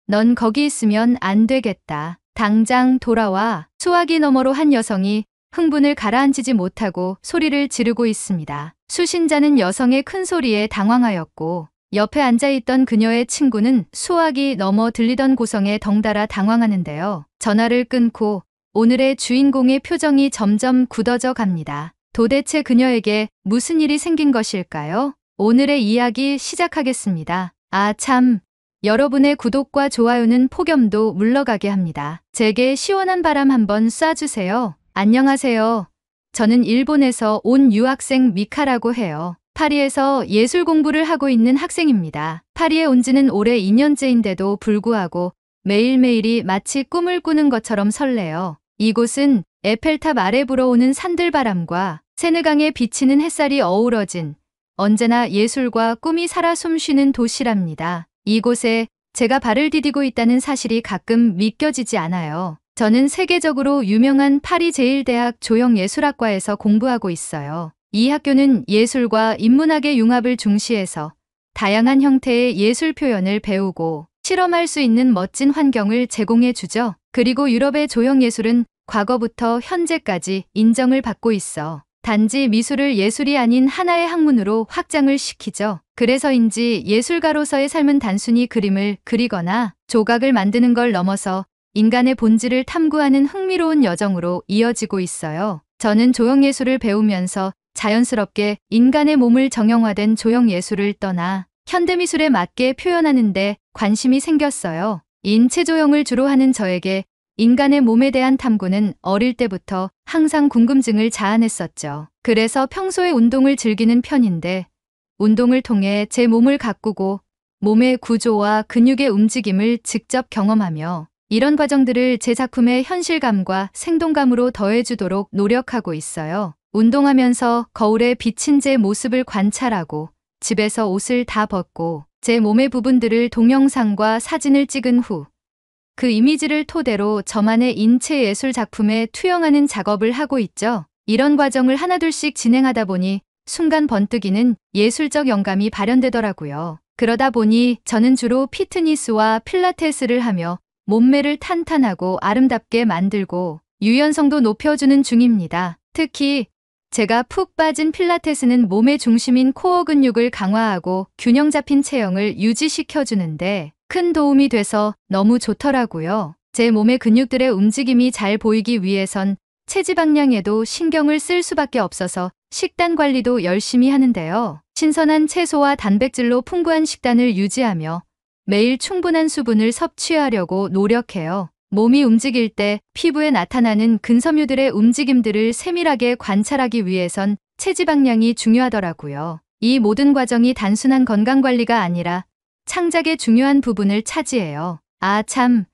넌 거기 있으면 안 되겠다. 당장 돌아와. 수화기 너머로 한 여성이 흥분을 가라앉히지 못하고 소리를 지르고 있습니다. 수신자는 여성의 큰 소리에 당황하였고 옆에 앉아있던 그녀의 친구는 수화기 너머 들리던 고성에 덩달아 당황하는데요. 전화를 끊고 오늘의 주인공의 표정이 점점 굳어져 갑니다. 도대체 그녀에게 무슨 일이 생긴 것일까요? 오늘의 이야기 시작하겠습니다. 아 참, 여러분의 구독과 좋아요는 폭염도 물러가게 합니다. 제게 시원한 바람 한번 쏴주세요. 안녕하세요. 저는 일본에서 온 유학생 미카라고 해요. 파리에서 예술 공부를 하고 있는 학생입니다. 파리에 온 지는 올해 2년째인데도 불구하고 매일매일이 마치 꿈을 꾸는 것처럼 설레요. 이곳은 에펠탑 아래 불어오는 산들바람과 세느강에 비치는 햇살이 어우러진 언제나 예술과 꿈이 살아 숨쉬는 도시랍니다. 이곳에 제가 발을 디디고 있다는 사실이 가끔 믿겨지지 않아요. 저는 세계적으로 유명한 파리 제1대학 조형예술학과에서 공부하고 있어요. 이 학교는 예술과 인문학의 융합을 중시해서 다양한 형태의 예술 표현을 배우고 실험할 수 있는 멋진 환경을 제공해 주죠. 그리고 유럽의 조형예술은 과거부터 현재까지 인정을 받고 있어 단지 미술을 예술이 아닌 하나의 학문으로 확장을 시키죠. 그래서인지 예술가로서의 삶은 단순히 그림을 그리거나 조각을 만드는 걸 넘어서 인간의 본질을 탐구하는 흥미로운 여정으로 이어지고 있어요. 저는 조형예술을 배우면서 자연스럽게 인간의 몸을 정형화된 조형예술을 떠나 현대미술에 맞게 표현하는데 관심이 생겼어요. 인체 조형을 주로 하는 저에게 인간의 몸에 대한 탐구는 어릴 때부터 항상 궁금증을 자아냈었죠. 그래서 평소에 운동을 즐기는 편인데 운동을 통해 제 몸을 가꾸고 몸의 구조와 근육의 움직임을 직접 경험하며 이런 과정들을 제 작품의 현실감과 생동감으로 더해주도록 노력하고 있어요. 운동하면서 거울에 비친 제 모습을 관찰하고 집에서 옷을 다 벗고 제 몸의 부분들을 동영상과 사진을 찍은 후 그 이미지를 토대로 저만의 인체 예술 작품에 투영하는 작업을 하고 있죠. 이런 과정을 하나둘씩 진행하다 보니 순간 번뜩이는 예술적 영감이 발현되더라고요. 그러다 보니 저는 주로 피트니스와 필라테스를 하며 몸매를 탄탄하고 아름답게 만들고 유연성도 높여주는 중입니다. 특히 제가 푹 빠진 필라테스는 몸의 중심인 코어 근육을 강화하고 균형 잡힌 체형을 유지시켜주는데 큰 도움이 돼서 너무 좋더라고요. 제 몸의 근육들의 움직임이 잘 보이기 위해선 체지방량에도 신경을 쓸 수밖에 없어서 식단 관리도 열심히 하는데요. 신선한 채소와 단백질로 풍부한 식단을 유지하며 매일 충분한 수분을 섭취하려고 노력해요. 몸이 움직일 때 피부에 나타나는 근섬유들의 움직임들을 세밀하게 관찰하기 위해선 체지방량이 중요하더라고요. 이 모든 과정이 단순한 건강관리가 아니라 창작의 중요한 부분을 차지해요. 아 참,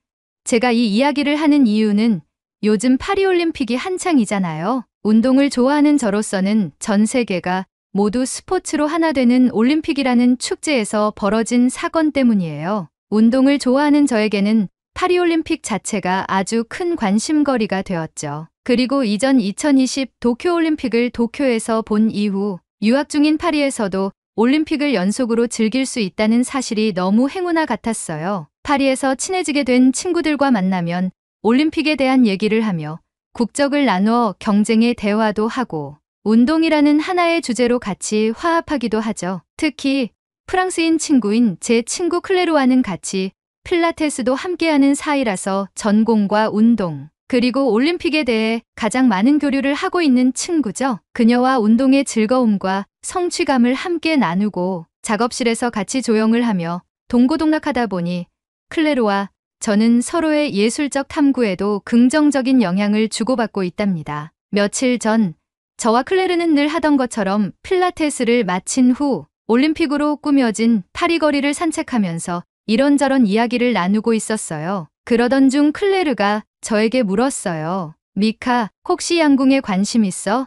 제가 이 이야기를 하는 이유는 요즘 파리올림픽이 한창이잖아요. 운동을 좋아하는 저로서는 전 세계가 모두 스포츠로 하나 되는 올림픽이라는 축제에서 벌어진 사건 때문이에요. 운동을 좋아하는 저에게는 파리올림픽 자체가 아주 큰 관심거리가 되었죠. 그리고 이전 2020 도쿄올림픽을 도쿄에서 본 이후 유학 중인 파리에서도 올림픽을 연속으로 즐길 수 있다는 사실이 너무 행운아 같았어요. 파리에서 친해지게 된 친구들과 만나면 올림픽에 대한 얘기를 하며 국적을 나누어 경쟁의 대화도 하고 운동이라는 하나의 주제로 같이 화합하기도 하죠. 특히 프랑스인 친구인 제 친구 클레루와는 같이 필라테스도 함께하는 사이라서 전공과 운동, 그리고 올림픽에 대해 가장 많은 교류를 하고 있는 친구죠. 그녀와 운동의 즐거움과 성취감을 함께 나누고 작업실에서 같이 조형을 하며 동고동락하다 보니 클레루와 저는 서로의 예술적 탐구에도 긍정적인 영향을 주고받고 있답니다. 며칠 전 저와 클레르는 늘 하던 것처럼 필라테스를 마친 후 올림픽으로 꾸며진 파리 거리를 산책하면서 이런저런 이야기를 나누고 있었어요. 그러던 중 클레르가 저에게 물었어요. 미카, 혹시 양궁에 관심 있어?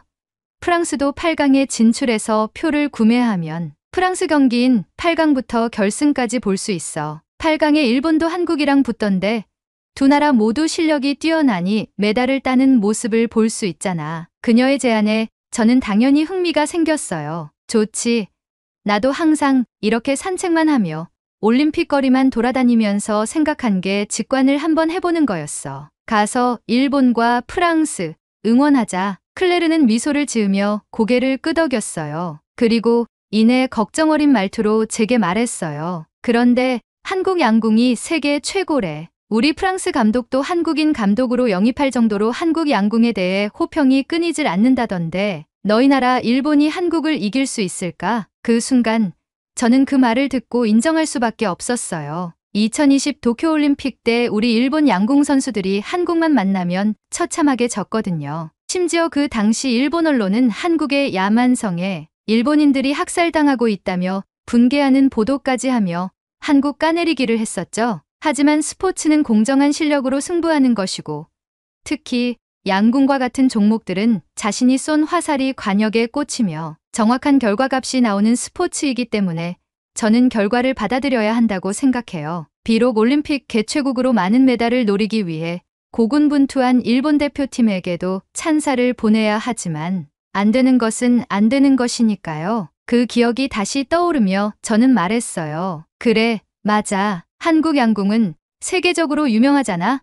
프랑스도 8강에 진출해서 표를 구매하면 프랑스 경기인 8강부터 결승까지 볼 수 있어. 8강에 일본도 한국이랑 붙던데 두 나라 모두 실력이 뛰어나니 메달을 따는 모습을 볼 수 있잖아. 그녀의 제안에 저는 당연히 흥미가 생겼어요. 좋지. 나도 항상 이렇게 산책만 하며 올림픽 거리만 돌아다니면서 생각한 게 직관을 한번 해보는 거였어. 가서 일본과 프랑스 응원하자. 클레르는 미소를 지으며 고개를 끄덕였어요. 그리고 이내 걱정 어린 말투로 제게 말했어요. 그런데 한국 양궁이 세계 최고래. 우리 프랑스 감독도 한국인 감독으로 영입할 정도로 한국 양궁에 대해 호평이 끊이질 않는다던데 너희 나라 일본이 한국을 이길 수 있을까? 그 순간 저는 그 말을 듣고 인정할 수밖에 없었어요. 2020 도쿄올림픽 때 우리 일본 양궁 선수들이 한국만 만나면 처참하게 졌거든요. 심지어 그 당시 일본 언론은 한국의 야만성에 일본인들이 학살당하고 있다며 분개하는 보도까지 하며 한국 까내리기를 했었죠. 하지만 스포츠는 공정한 실력으로 승부하는 것이고 특히 양궁과 같은 종목들은 자신이 쏜 화살이 관역에 꽂히며 정확한 결과값이 나오는 스포츠이기 때문에 저는 결과를 받아들여야 한다고 생각해요. 비록 올림픽 개최국으로 많은 메달을 노리기 위해 고군분투한 일본 대표팀에게도 찬사를 보내야 하지만 안 되는 것은 안 되는 것이니까요. 그 기억이 다시 떠오르며 저는 말했어요. 그래, 맞아. 한국 양궁은 세계적으로 유명하잖아.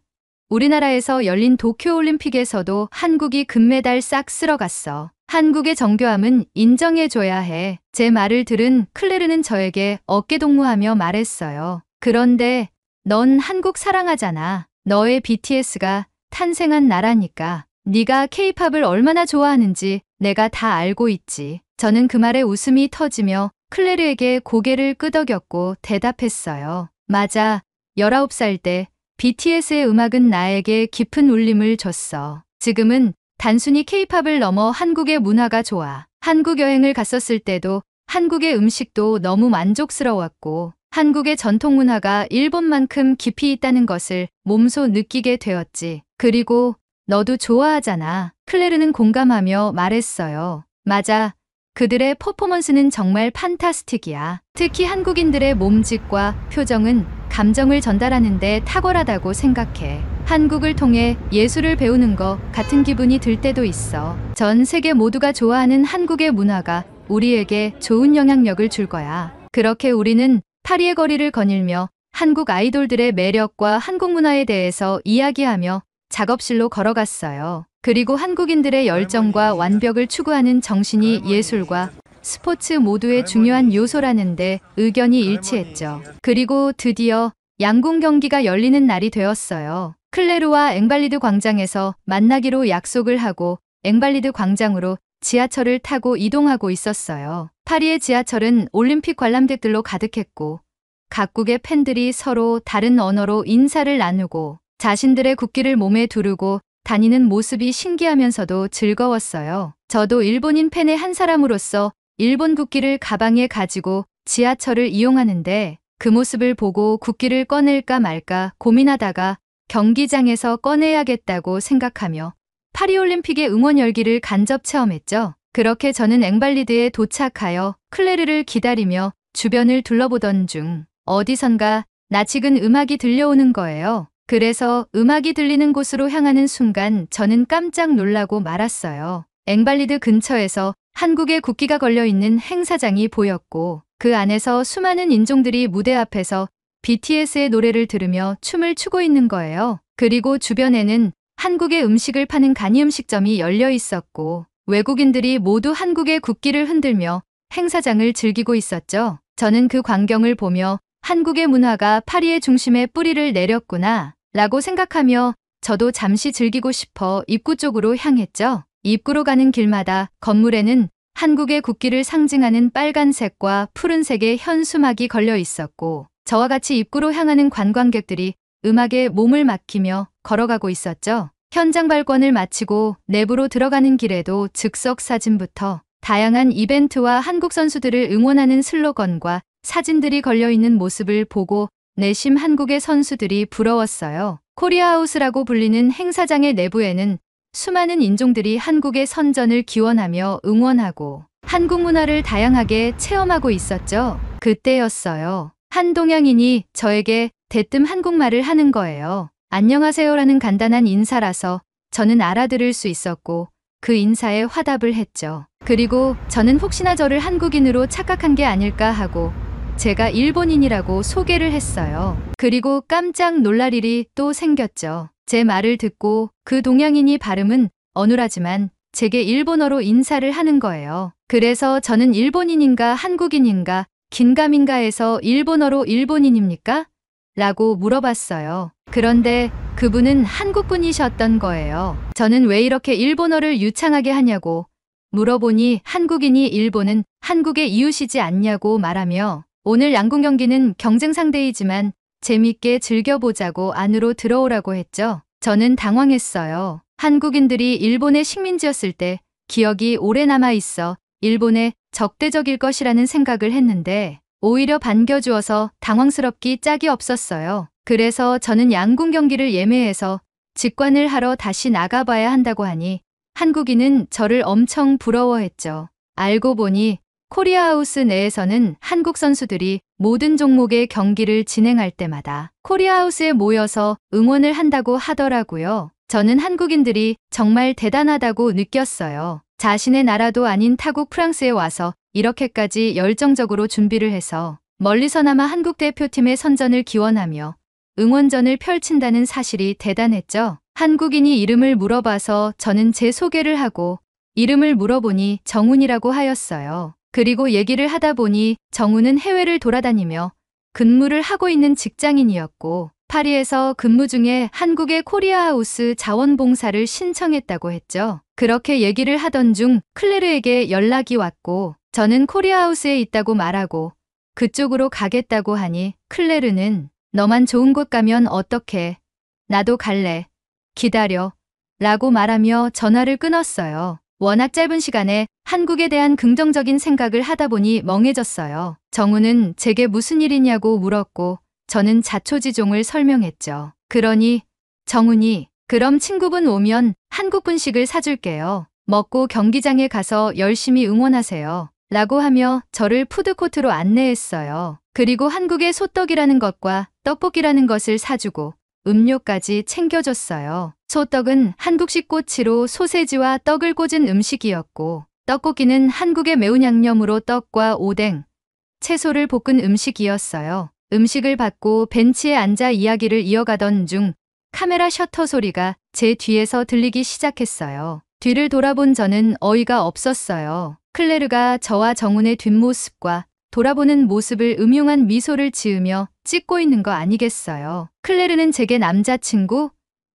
우리나라에서 열린 도쿄올림픽에서도 한국이 금메달 싹 쓸어갔어. 한국의 정교함은 인정해줘야 해. 제 말을 들은 클레르는 저에게 어깨동무하며 말했어요. 그런데 넌 한국 사랑하잖아. 너의 BTS가 탄생한 나라니까. 네가 K-팝을 얼마나 좋아하는지 내가 다 알고 있지. 저는 그 말에 웃음이 터지며 클레르에게 고개를 끄덕였고 대답했어요. 맞아. 19살 때 BTS의 음악은 나에게 깊은 울림을 줬어. 지금은 단순히 K-팝을 넘어 한국의 문화가 좋아. 한국 여행을 갔었을 때도 한국의 음식도 너무 만족스러웠고 한국의 전통 문화가 일본만큼 깊이 있다는 것을 몸소 느끼게 되었지. 그리고 너도 좋아하잖아. 클레르는 공감하며 말했어요. 맞아. 그들의 퍼포먼스는 정말 판타스틱이야. 특히 한국인들의 몸짓과 표정은 감정을 전달하는 데 탁월하다고 생각해. 한국을 통해 예술을 배우는 것 같은 기분이 들 때도 있어. 전 세계 모두가 좋아하는 한국의 문화가 우리에게 좋은 영향력을 줄 거야. 그렇게 우리는 파리의 거리를 거닐며 한국 아이돌들의 매력과 한국 문화에 대해서 이야기하며 작업실로 걸어갔어요. 그리고 한국인들의 열정과 완벽을 추구하는 정신이 예술과 스포츠 모두의 중요한 요소라는데 의견이 일치했죠. 그리고 드디어 양궁 경기가 열리는 날이 되었어요. 클레르와 앵발리드 광장에서 만나기로 약속을 하고 앵발리드 광장으로 지하철을 타고 이동하고 있었어요. 파리의 지하철은 올림픽 관람객들로 가득했고 각국의 팬들이 서로 다른 언어로 인사를 나누고 자신들의 국기를 몸에 두르고 다니는 모습이 신기하면서도 즐거웠어요. 저도 일본인 팬의 한 사람으로서 일본 국기를 가방에 가지고 지하철을 이용하는데 그 모습을 보고 국기를 꺼낼까 말까 고민하다가 경기장에서 꺼내야겠다고 생각하며 파리올림픽의 응원 열기를 간접 체험했죠. 그렇게 저는 앵발리드에 도착하여 클레르를 기다리며 주변을 둘러보던 중 어디선가 낯익은 음악이 들려오는 거예요. 그래서 음악이 들리는 곳으로 향하는 순간 저는 깜짝 놀라고 말았어요. 앵발리드 근처에서 한국의 국기가 걸려있는 행사장이 보였고 그 안에서 수많은 인종들이 무대 앞에서 BTS의 노래를 들으며 춤을 추고 있는 거예요. 그리고 주변에는 한국의 음식을 파는 간이음식점이 열려 있었고 외국인들이 모두 한국의 국기를 흔들며 행사장을 즐기고 있었죠. 저는 그 광경을 보며 한국의 문화가 파리의 중심에 뿌리를 내렸구나 라고 생각하며 저도 잠시 즐기고 싶어 입구 쪽으로 향했죠. 입구로 가는 길마다 건물에는 한국의 국기를 상징하는 빨간색과 푸른색의 현수막이 걸려 있었고 저와 같이 입구로 향하는 관광객들이 음악에 몸을 맡기며 걸어가고 있었죠. 현장 발권을 마치고 내부로 들어가는 길에도 즉석 사진부터 다양한 이벤트와 한국 선수들을 응원하는 슬로건과 사진들이 걸려있는 모습을 보고 내심 한국의 선수들이 부러웠어요. 코리아하우스라고 불리는 행사장의 내부에는 수많은 인종들이 한국의 선전을 기원하며 응원하고 한국 문화를 다양하게 체험하고 있었죠. 그때였어요. 한 동양인이 저에게 대뜸 한국말을 하는 거예요. 안녕하세요라는 간단한 인사라서 저는 알아들을 수 있었고 그 인사에 화답을 했죠. 그리고 저는 혹시나 저를 한국인으로 착각한 게 아닐까 하고 제가 일본인이라고 소개를 했어요. 그리고 깜짝 놀랄 일이 또 생겼죠. 제 말을 듣고 그 동양인이 발음은 어눌하지만 제게 일본어로 인사를 하는 거예요. 그래서 저는 일본인인가 한국인인가 긴가민가 해서 일본어로 일본인입니까? 라고 물어봤어요. 그런데 그분은 한국분이셨던 거예요. 저는 왜 이렇게 일본어를 유창하게 하냐고 물어보니 한국인이 일본은 한국의 이웃이지 않냐고 말하며 오늘 양궁 경기는 경쟁 상대이지만 재밌게 즐겨보자고 안으로 들어오라고 했죠. 저는 당황했어요. 한국인들이 일본의 식민지였을 때 기억이 오래 남아 있어 일본에 적대적일 것이라는 생각을 했는데 오히려 반겨주어서 당황스럽기 짝이 없었어요. 그래서 저는 양궁 경기를 예매해서 직관을 하러 다시 나가봐야 한다고 하니 한국인은 저를 엄청 부러워했죠. 알고 보니 코리아하우스 내에서는 한국 선수들이 모든 종목의 경기를 진행할 때마다 코리아하우스에 모여서 응원을 한다고 하더라고요. 저는 한국인들이 정말 대단하다고 느꼈어요. 자신의 나라도 아닌 타국 프랑스에 와서 이렇게까지 열정적으로 준비를 해서 멀리서나마 한국 대표팀의 선전을 기원하며 응원전을 펼친다는 사실이 대단했죠. 한국인이 이름을 물어봐서 저는 제 소개를 하고 이름을 물어보니 정훈이라고 하였어요. 그리고 얘기를 하다 보니 정훈은 해외를 돌아다니며 근무를 하고 있는 직장인이었고 파리에서 근무 중에 한국의 코리아하우스 자원봉사를 신청했다고 했죠. 그렇게 얘기를 하던 중 클레르에게 연락이 왔고 저는 코리아하우스에 있다고 말하고 그쪽으로 가겠다고 하니 클레르는 너만 좋은 곳 가면 어떡해? 나도 갈래. 기다려. 라고 말하며 전화를 끊었어요. 워낙 짧은 시간에 한국에 대한 긍정적인 생각을 하다 보니 멍해졌어요. 정우는 제게 무슨 일이냐고 물었고 저는 자초지종을 설명했죠. 그러니 정훈이 그럼 친구분 오면 한국 분식을 사줄게요. 먹고 경기장에 가서 열심히 응원하세요. 라고 하며 저를 푸드코트로 안내했어요. 그리고 한국의 소떡이라는 것과 떡볶이라는 것을 사주고 음료까지 챙겨줬어요. 소떡은 한국식 꼬치로 소세지와 떡을 꽂은 음식이었고 떡볶이는 한국의 매운 양념으로 떡과 오뎅, 채소를 볶은 음식이었어요. 음식을 받고 벤치에 앉아 이야기를 이어가던 중 카메라 셔터 소리가 제 뒤에서 들리기 시작했어요. 뒤를 돌아본 저는 어이가 없었어요. 클레르가 저와 정훈의 뒷모습과 돌아보는 모습을 음흉한 미소를 지으며 찍고 있는 거 아니겠어요. 클레르는 제게 남자친구?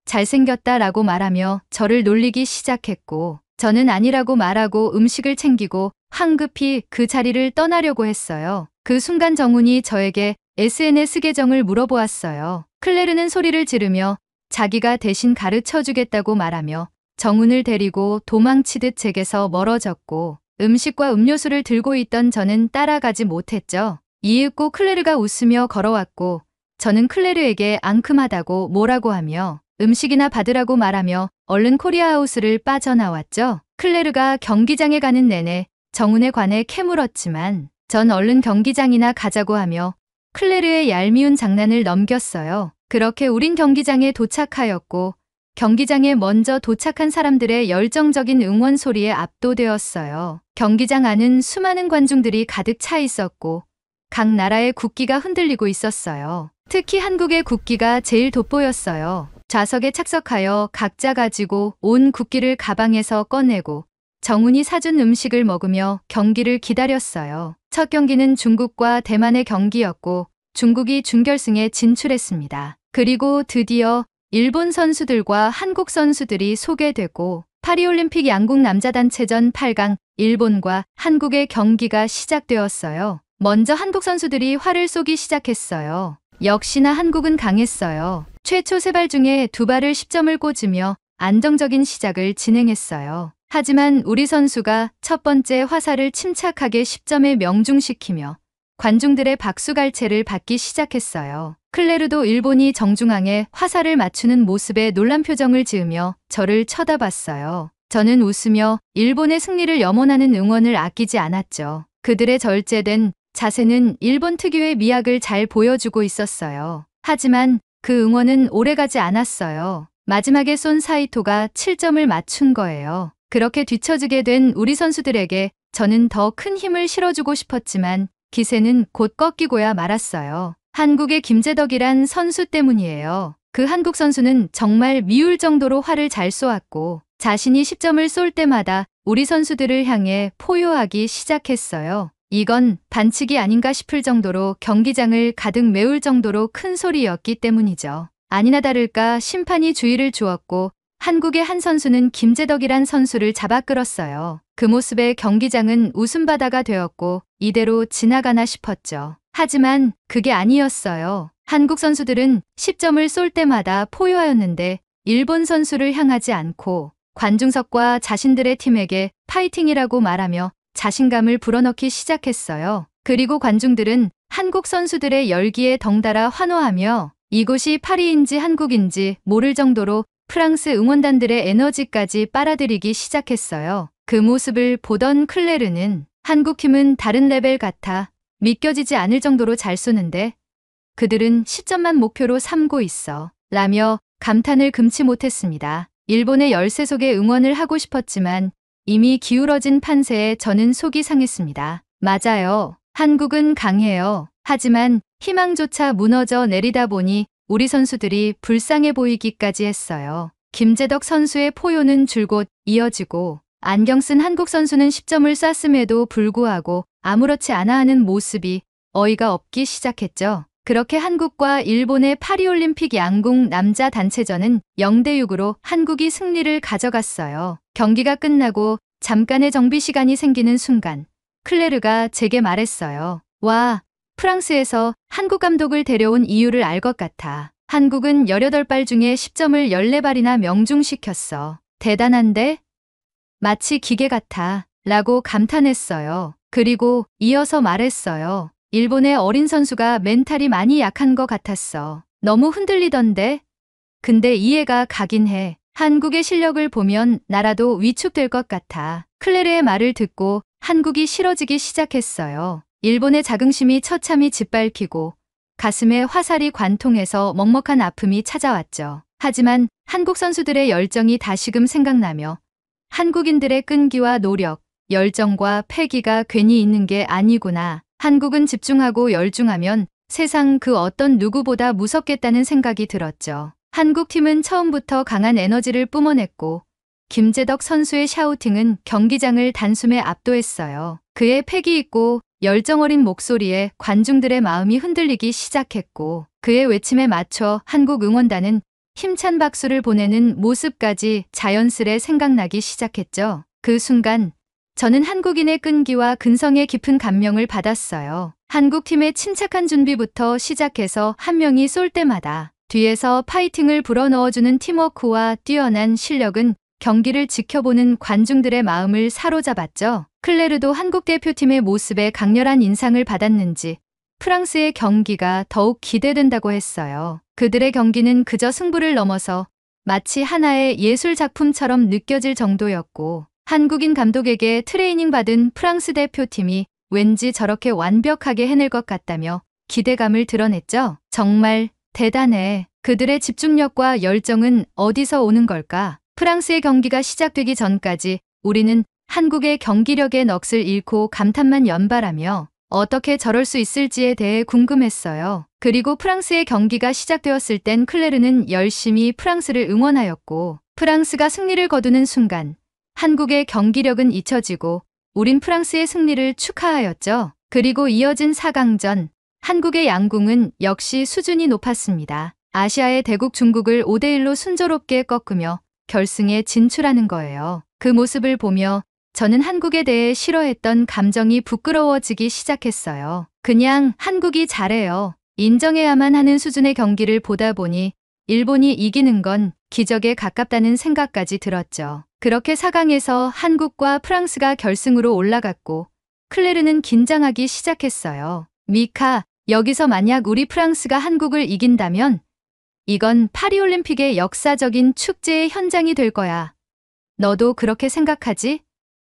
잘생겼다라고 말하며 저를 놀리기 시작했고 저는 아니라고 말하고 음식을 챙기고 황급히 그 자리를 떠나려고 했어요. 그 순간 정훈이 저에게 SNS 계정을 물어보았어요. 클레르는 소리를 지르며 자기가 대신 가르쳐주겠다고 말하며 정훈을 데리고 도망치듯 제게서 멀어졌고 음식과 음료수를 들고 있던 저는 따라가지 못했죠. 이윽고 클레르가 웃으며 걸어왔고 저는 클레르에게 앙큼하다고 뭐라고 하며 음식이나 받으라고 말하며 얼른 코리아하우스를 빠져나왔죠. 클레르가 경기장에 가는 내내 정훈에 관해 캐물었지만 전 얼른 경기장이나 가자고 하며 클레르의 얄미운 장난을 넘겼어요. 그렇게 우린 경기장에 도착하였고 경기장에 먼저 도착한 사람들의 열정적인 응원 소리에 압도되었어요. 경기장 안은 수많은 관중들이 가득 차 있었고 각 나라의 국기가 흔들리고 있었어요. 특히 한국의 국기가 제일 돋보였어요. 좌석에 착석하여 각자 가지고 온 국기를 가방에서 꺼내고 정훈이 사준 음식을 먹으며 경기를 기다렸어요. 첫 경기는 중국과 대만의 경기였고 중국이 준결승에 진출했습니다. 그리고 드디어 일본 선수들과 한국 선수들이 소개되고 파리올림픽 양궁 남자단체전 8강 일본과 한국의 경기가 시작되었어요. 먼저 한국 선수들이 활을 쏘기 시작했어요. 역시나 한국은 강했어요. 최초 3발 중에 2발을 10점을 꽂으며 안정적인 시작을 진행했어요. 하지만 우리 선수가 첫 번째 화살을 침착하게 10점에 명중시키며 관중들의 박수갈채를 받기 시작했어요. 클레르도 일본이 정중앙에 화살을 맞추는 모습에 놀란 표정을 지으며 저를 쳐다봤어요. 저는 웃으며 일본의 승리를 염원하는 응원을 아끼지 않았죠. 그들의 절제된 자세는 일본 특유의 미학을 잘 보여주고 있었어요. 하지만 그 응원은 오래가지 않았어요. 마지막에 쏜 사이토가 7점을 맞춘 거예요. 그렇게 뒤처지게 된 우리 선수들에게 저는 더 큰 힘을 실어주고 싶었지만 기세는 곧 꺾이고야 말았어요. 한국의 김재덕이란 선수 때문이에요. 그 한국 선수는 정말 미울 정도로 활을 잘 쏘았고 자신이 10점을 쏠 때마다 우리 선수들을 향해 포효하기 시작했어요. 이건 반칙이 아닌가 싶을 정도로 경기장을 가득 메울 정도로 큰 소리였기 때문이죠. 아니나 다를까 심판이 주의를 주었고 한국의 한 선수는 김재덕이란 선수를 잡아 끌었어요. 그 모습에 경기장은 웃음바다가 되었고 이대로 지나가나 싶었죠. 하지만 그게 아니었어요. 한국 선수들은 10점을 쏠 때마다 포효하였는데 일본 선수를 향하지 않고 관중석과 자신들의 팀에게 파이팅이라고 말하며 자신감을 불어넣기 시작했어요. 그리고 관중들은 한국 선수들의 열기에 덩달아 환호하며 이곳이 파리인지 한국인지 모를 정도로 프랑스 응원단들의 에너지까지 빨아들이기 시작했어요. 그 모습을 보던 클레르는 한국팀은 다른 레벨 같아 믿겨지지 않을 정도로 잘 쏘는데 그들은 10점만 목표로 삼고 있어 라며 감탄을 금치 못했습니다. 일본의 열세 속에 응원을 하고 싶었지만 이미 기울어진 판세에 저는 속이 상했습니다. 맞아요. 한국은 강해요. 하지만 희망조차 무너져 내리다 보니 우리 선수들이 불쌍해 보이기까지 했어요. 김재덕 선수의 포효는 줄곧 이어지고 안경 쓴 한국 선수는 10점을 쐈음에도 불구하고 아무렇지 않아 하는 모습이 어이가 없기 시작했죠. 그렇게 한국과 일본의 파리올림픽 양궁 남자 단체전은 0대6으로 한국이 승리를 가져갔어요. 경기가 끝나고 잠깐의 정비 시간이 생기는 순간 클레르가 제게 말했어요. 와, 프랑스에서 한국 감독을 데려온 이유를 알 것 같아. 한국은 18발 중에 10점을 14발이나 명중시켰어. 대단한데? 마치 기계 같아. 라고 감탄했어요. 그리고 이어서 말했어요. 일본의 어린 선수가 멘탈이 많이 약한 것 같았어. 너무 흔들리던데? 근데 이해가 가긴 해. 한국의 실력을 보면 나라도 위축될 것 같아. 클레르의 말을 듣고 한국이 싫어지기 시작했어요. 일본의 자긍심이 처참히 짓밟히고 가슴에 화살이 관통해서 먹먹한 아픔이 찾아왔죠. 하지만 한국 선수들의 열정이 다시금 생각나며 한국인들의 끈기와 노력, 열정과 패기가 괜히 있는 게 아니구나. 한국은 집중하고 열중하면 세상 그 어떤 누구보다 무섭겠다는 생각이 들었죠. 한국팀은 처음부터 강한 에너지를 뿜어냈고 김재덕 선수의 샤우팅은 경기장을 단숨에 압도했어요. 그의 패기 있고 열정 어린 목소리에 관중들의 마음이 흔들리기 시작했고 그의 외침에 맞춰 한국 응원단은 힘찬 박수를 보내는 모습까지 자연스레 생각나기 시작했죠. 그 순간 저는 한국인의 끈기와 근성에 깊은 감명을 받았어요. 한국팀의 침착한 준비부터 시작해서 한 명이 쏠 때마다 뒤에서 파이팅을 불어넣어주는 팀워크와 뛰어난 실력은 경기를 지켜보는 관중들의 마음을 사로잡았죠. 클레르도 한국 대표팀의 모습에 강렬한 인상을 받았는지 프랑스의 경기가 더욱 기대된다고 했어요. 그들의 경기는 그저 승부를 넘어서 마치 하나의 예술 작품처럼 느껴질 정도였고 한국인 감독에게 트레이닝 받은 프랑스 대표팀이 왠지 저렇게 완벽하게 해낼 것 같다며 기대감을 드러냈죠. 정말 대단해. 그들의 집중력과 열정은 어디서 오는 걸까? 프랑스의 경기가 시작되기 전까지 우리는 한국의 경기력의 넋을 잃고 감탄만 연발하며 어떻게 저럴 수 있을지에 대해 궁금했어요. 그리고 프랑스의 경기가 시작되었을 땐 클레르는 열심히 프랑스를 응원하였고 프랑스가 승리를 거두는 순간 한국의 경기력은 잊혀지고 우린 프랑스의 승리를 축하하였죠. 그리고 이어진 4강전, 한국의 양궁은 역시 수준이 높았습니다. 아시아의 대국 중국을 5대1로 순조롭게 꺾으며 결승에 진출하는 거예요. 그 모습을 보며 저는 한국에 대해 싫어했던 감정이 부끄러워지기 시작했어요. 그냥 한국이 잘해요. 인정해야만 하는 수준의 경기를 보다 보니 일본이 이기는 건 기적에 가깝다는 생각까지 들었죠. 그렇게 4강에서 한국과 프랑스가 결승으로 올라갔고 클레르는 긴장하기 시작했어요. 미카, 여기서 만약 우리 프랑스가 한국을 이긴다면 이건 파리올림픽의 역사적인 축제의 현장이 될 거야. 너도 그렇게 생각하지?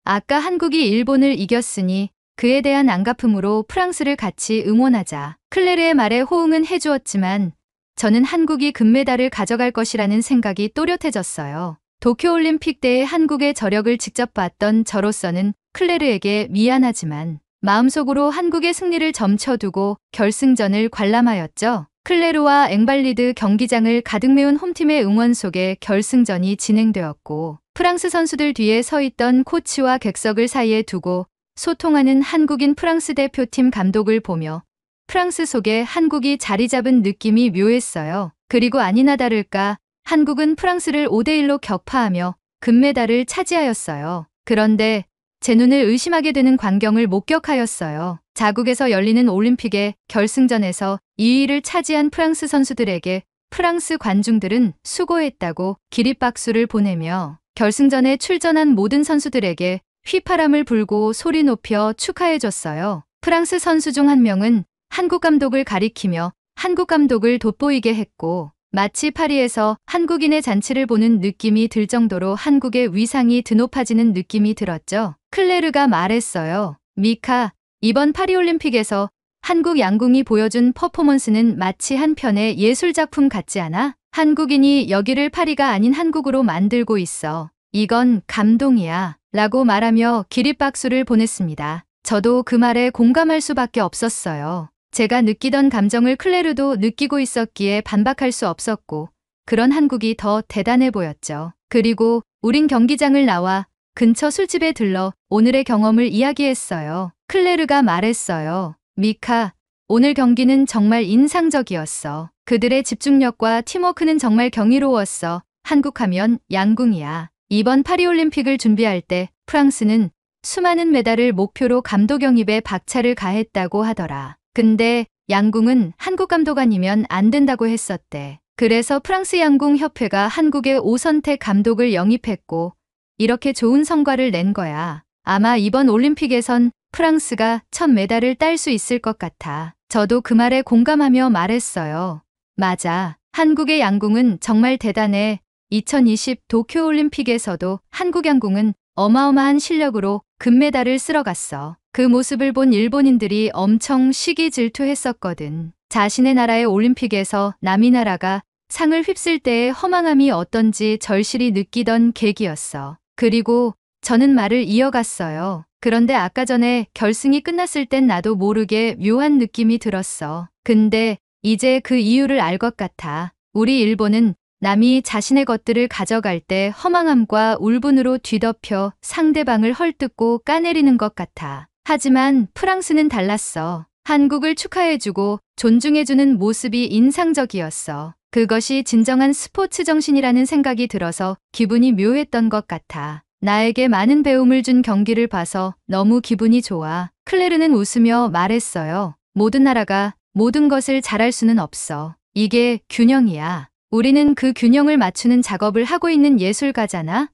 아까 한국이 일본을 이겼으니 그에 대한 안갚음으로 프랑스를 같이 응원하자. 클레르의 말에 호응은 해주었지만 저는 한국이 금메달을 가져갈 것이라는 생각이 또렷해졌어요. 도쿄올림픽 때의 한국의 저력을 직접 봤던 저로서는 클레르에게 미안하지만 마음속으로 한국의 승리를 점쳐두고 결승전을 관람하였죠. 클레르와 앵발리드 경기장을 가득 메운 홈팀의 응원 속에 결승전이 진행되었고 프랑스 선수들 뒤에 서 있던 코치와 객석을 사이에 두고 소통하는 한국인 프랑스 대표팀 감독을 보며 프랑스 속에 한국이 자리 잡은 느낌이 묘했어요. 그리고 아니나 다를까 한국은 프랑스를 5대1로 격파하며 금메달을 차지하였어요. 그런데 제 눈을 의심하게 되는 광경을 목격하였어요. 자국에서 열리는 올림픽의 결승전에서 2위를 차지한 프랑스 선수들에게 프랑스 관중들은 수고했다고 기립박수를 보내며 결승전에 출전한 모든 선수들에게 휘파람을 불고 소리 높여 축하해줬어요. 프랑스 선수 중 한 명은 한국 감독을 가리키며 한국 감독을 돋보이게 했고 마치 파리에서 한국인의 잔치를 보는 느낌이 들 정도로 한국의 위상이 드높아지는 느낌이 들었죠. 클레르가 말했어요. 미카, 이번 파리올림픽에서 한국 양궁이 보여준 퍼포먼스는 마치 한 편의 예술작품 같지 않아? 한국인이 여기를 파리가 아닌 한국으로 만들고 있어. 이건 감동이야. 라고 말하며 기립박수를 보냈습니다. 저도 그 말에 공감할 수밖에 없었어요. 제가 느끼던 감정을 클레르도 느끼고 있었기에 반박할 수 없었고 그런 한국이 더 대단해 보였죠. 그리고 우린 경기장을 나와 근처 술집에 들러 오늘의 경험을 이야기했어요. 클레르가 말했어요. 미카, 오늘 경기는 정말 인상적이었어. 그들의 집중력과 팀워크는 정말 경이로웠어. 한국하면 양궁이야. 이번 파리올림픽을 준비할 때 프랑스는 수많은 메달을 목표로 감독 영입에 박차를 가했다고 하더라. 근데 양궁은 한국 감독 아니면 안 된다고 했었대. 그래서 프랑스 양궁협회가 한국의 5선택 감독을 영입했고 이렇게 좋은 성과를 낸 거야. 아마 이번 올림픽에선 프랑스가 첫 메달을 딸 수 있을 것 같아. 저도 그 말에 공감하며 말했어요. 맞아. 한국의 양궁은 정말 대단해. 2020 도쿄올림픽에서도 한국 양궁은 어마어마한 실력으로 금메달을 쓸어갔어. 그 모습을 본 일본인들이 엄청 시기 질투했었거든. 자신의 나라의 올림픽에서 남이 나라가 상을 휩쓸 때의 허망함이 어떤지 절실히 느끼던 계기였어. 그리고 저는 말을 이어갔어요. 그런데 아까 전에 결승이 끝났을 땐 나도 모르게 묘한 느낌이 들었어. 근데 이제 그 이유를 알 것 같아. 우리 일본은 남이 자신의 것들을 가져갈 때 허망함과 울분으로 뒤덮여 상대방을 헐뜯고 까내리는 것 같아. 하지만 프랑스는 달랐어. 한국을 축하해주고 존중해주는 모습이 인상적이었어. 그것이 진정한 스포츠 정신이라는 생각이 들어서 기분이 묘했던 것 같아. 나에게 많은 배움을 준 경기를 봐서 너무 기분이 좋아. 클레르는 웃으며 말했어요. 모든 나라가 모든 것을 잘할 수는 없어. 이게 균형이야. 우리는 그 균형을 맞추는 작업을 하고 있는 예술가잖아.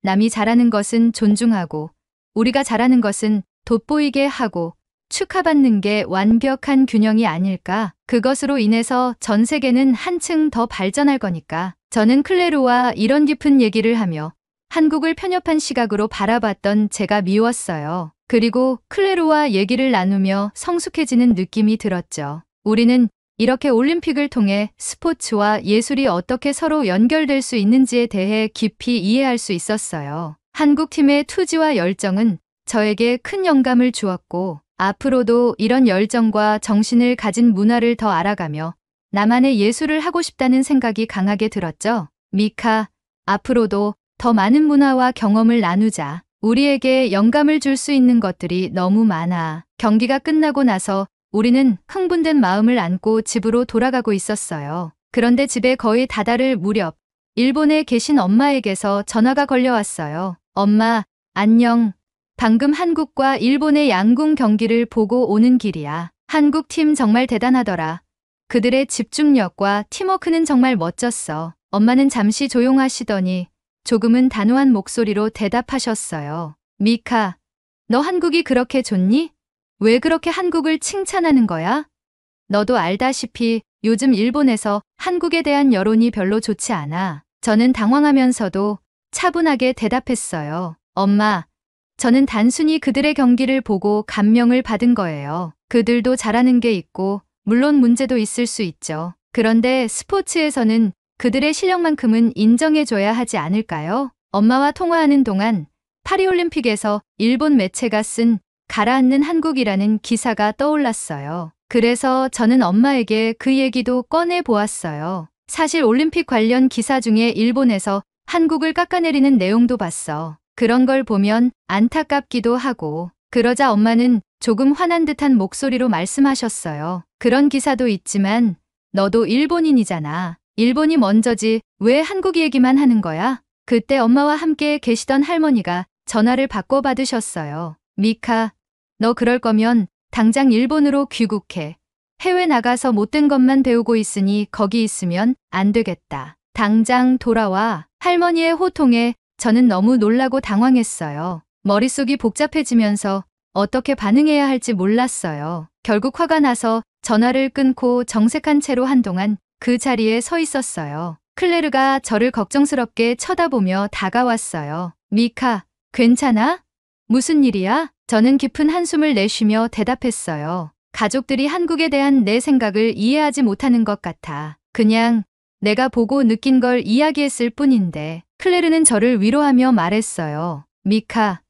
남이 잘하는 것은 존중하고 우리가 잘하는 것은 돋보이게 하고 축하받는 게 완벽한 균형이 아닐까. 그것으로 인해서 전 세계는 한층 더 발전할 거니까. 저는 클레르와 이런 깊은 얘기를 하며 한국을 편협한 시각으로 바라봤던 제가 미웠어요. 그리고 클레르와 얘기를 나누며 성숙해지는 느낌이 들었죠. 우리는 이렇게 올림픽을 통해 스포츠와 예술이 어떻게 서로 연결될 수 있는지에 대해 깊이 이해할 수 있었어요. 한국팀의 투지와 열정은 저에게 큰 영감을 주었고 앞으로도 이런 열정과 정신을 가진 문화를 더 알아가며 나만의 예술을 하고 싶다는 생각이 강하게 들었죠. 미카, 앞으로도 더 많은 문화와 경험을 나누자. 우리에게 영감을 줄 수 있는 것들이 너무 많아. 경기가 끝나고 나서 우리는 흥분된 마음을 안고 집으로 돌아가고 있었어요. 그런데 집에 거의 다다를 무렵 일본에 계신 엄마에게서 전화가 걸려왔어요. 엄마, 안녕. 방금 한국과 일본의 양궁 경기를 보고 오는 길이야. 한국팀 정말 대단하더라. 그들의 집중력과 팀워크는 정말 멋졌어. 엄마는 잠시 조용하시더니 조금은 단호한 목소리로 대답하셨어요. 미카, 너 한국이 그렇게 좋니? 왜 그렇게 한국을 칭찬하는 거야? 너도 알다시피 요즘 일본에서 한국에 대한 여론이 별로 좋지 않아. 저는 당황하면서도 차분하게 대답했어요. 엄마, 저는 단순히 그들의 경기를 보고 감명을 받은 거예요. 그들도 잘하는 게 있고 물론 문제도 있을 수 있죠. 그런데 스포츠에서는 그들의 실력만큼은 인정해줘야 하지 않을까요? 엄마와 통화하는 동안 파리올림픽에서 일본 매체가 쓴 가라앉는 한국이라는 기사가 떠올랐어요. 그래서 저는 엄마에게 그 얘기도 꺼내 보았어요. 사실 올림픽 관련 기사 중에 일본에서 한국을 깎아내리는 내용도 봤어. 그런 걸 보면 안타깝기도 하고. 그러자 엄마는 조금 화난 듯한 목소리로 말씀하셨어요. 그런 기사도 있지만 너도 일본인이잖아. 일본이 먼저지 왜 한국 얘기만 하는 거야? 그때 엄마와 함께 계시던 할머니가 전화를 바꿔 받으셨어요. 미카, 너 그럴 거면 당장 일본으로 귀국해. 해외 나가서 못된 것만 배우고 있으니 거기 있으면 안 되겠다. 당장 돌아와. 할머니의 호통에 저는 너무 놀라고 당황했어요. 머릿속이 복잡해지면서 어떻게 반응해야 할지 몰랐어요. 결국 화가 나서 전화를 끊고 정색한 채로 한동안 그 자리에 서 있었어요. 클레르가 저를 걱정스럽게 쳐다보며 다가왔어요. 미카, 괜찮아? 무슨 일이야? 저는 깊은 한숨을 내쉬며 대답했어요. 가족들이 한국에 대한 내 생각을 이해하지 못하는 것 같아. 그냥 내가 보고 느낀 걸 이야기했을 뿐인데. 클레르는 저를 위로하며 말했어요. 미카,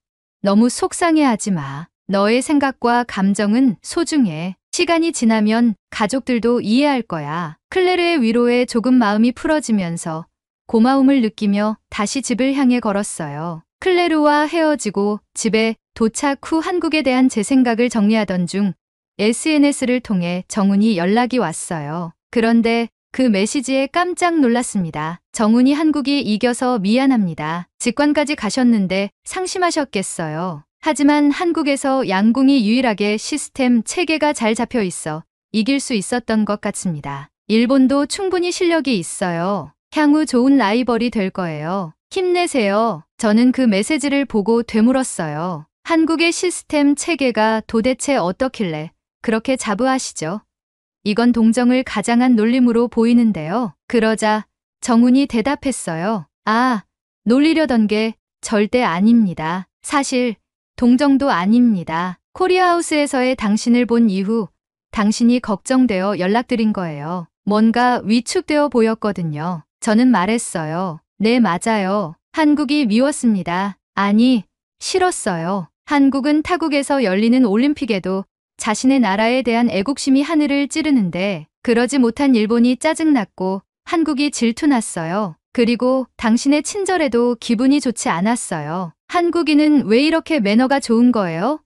너무 속상해하지 마. 너의 생각과 감정은 소중해. 시간이 지나면 가족들도 이해할 거야. 클레르의 위로에 조금 마음이 풀어지면서 고마움을 느끼며 다시 집을 향해 걸었어요. 클레르와 헤어지고 집에 도착 후 한국에 대한 제 생각을 정리하던 중 SNS를 통해 정훈이 연락이 왔어요. 그런데 그 메시지에 깜짝 놀랐습니다. 정훈이 한국이 이겨서 미안합니다. 직관까지 가셨는데 상심하셨겠어요. 하지만 한국에서 양궁이 유일하게 시스템 체계가 잘 잡혀 있어 이길 수 있었던 것 같습니다. 일본도 충분히 실력이 있어요. 향후 좋은 라이벌이 될 거예요. 힘내세요. 저는 그 메시지를 보고 되물었어요. 한국의 시스템 체계가 도대체 어떻길래 그렇게 자부하시죠? 이건 동정을 가장한 놀림으로 보이는데요. 그러자 정훈이 대답했어요. 아, 놀리려던 게 절대 아닙니다. 사실 동정도 아닙니다. 코리아하우스에서의 당신을 본 이후 당신이 걱정되어 연락드린 거예요. 뭔가 위축되어 보였거든요. 저는 말했어요. 네, 맞아요. 한국이 미웠습니다. 아니, 싫었어요. 한국은 타국에서 열리는 올림픽에도 자신의 나라에 대한 애국심이 하늘을 찌르는데 그러지 못한 일본이 짜증났고 한국이 질투났어요. 그리고 당신의 친절에도 기분이 좋지 않았어요. 한국인은 왜 이렇게 매너가 좋은 거예요?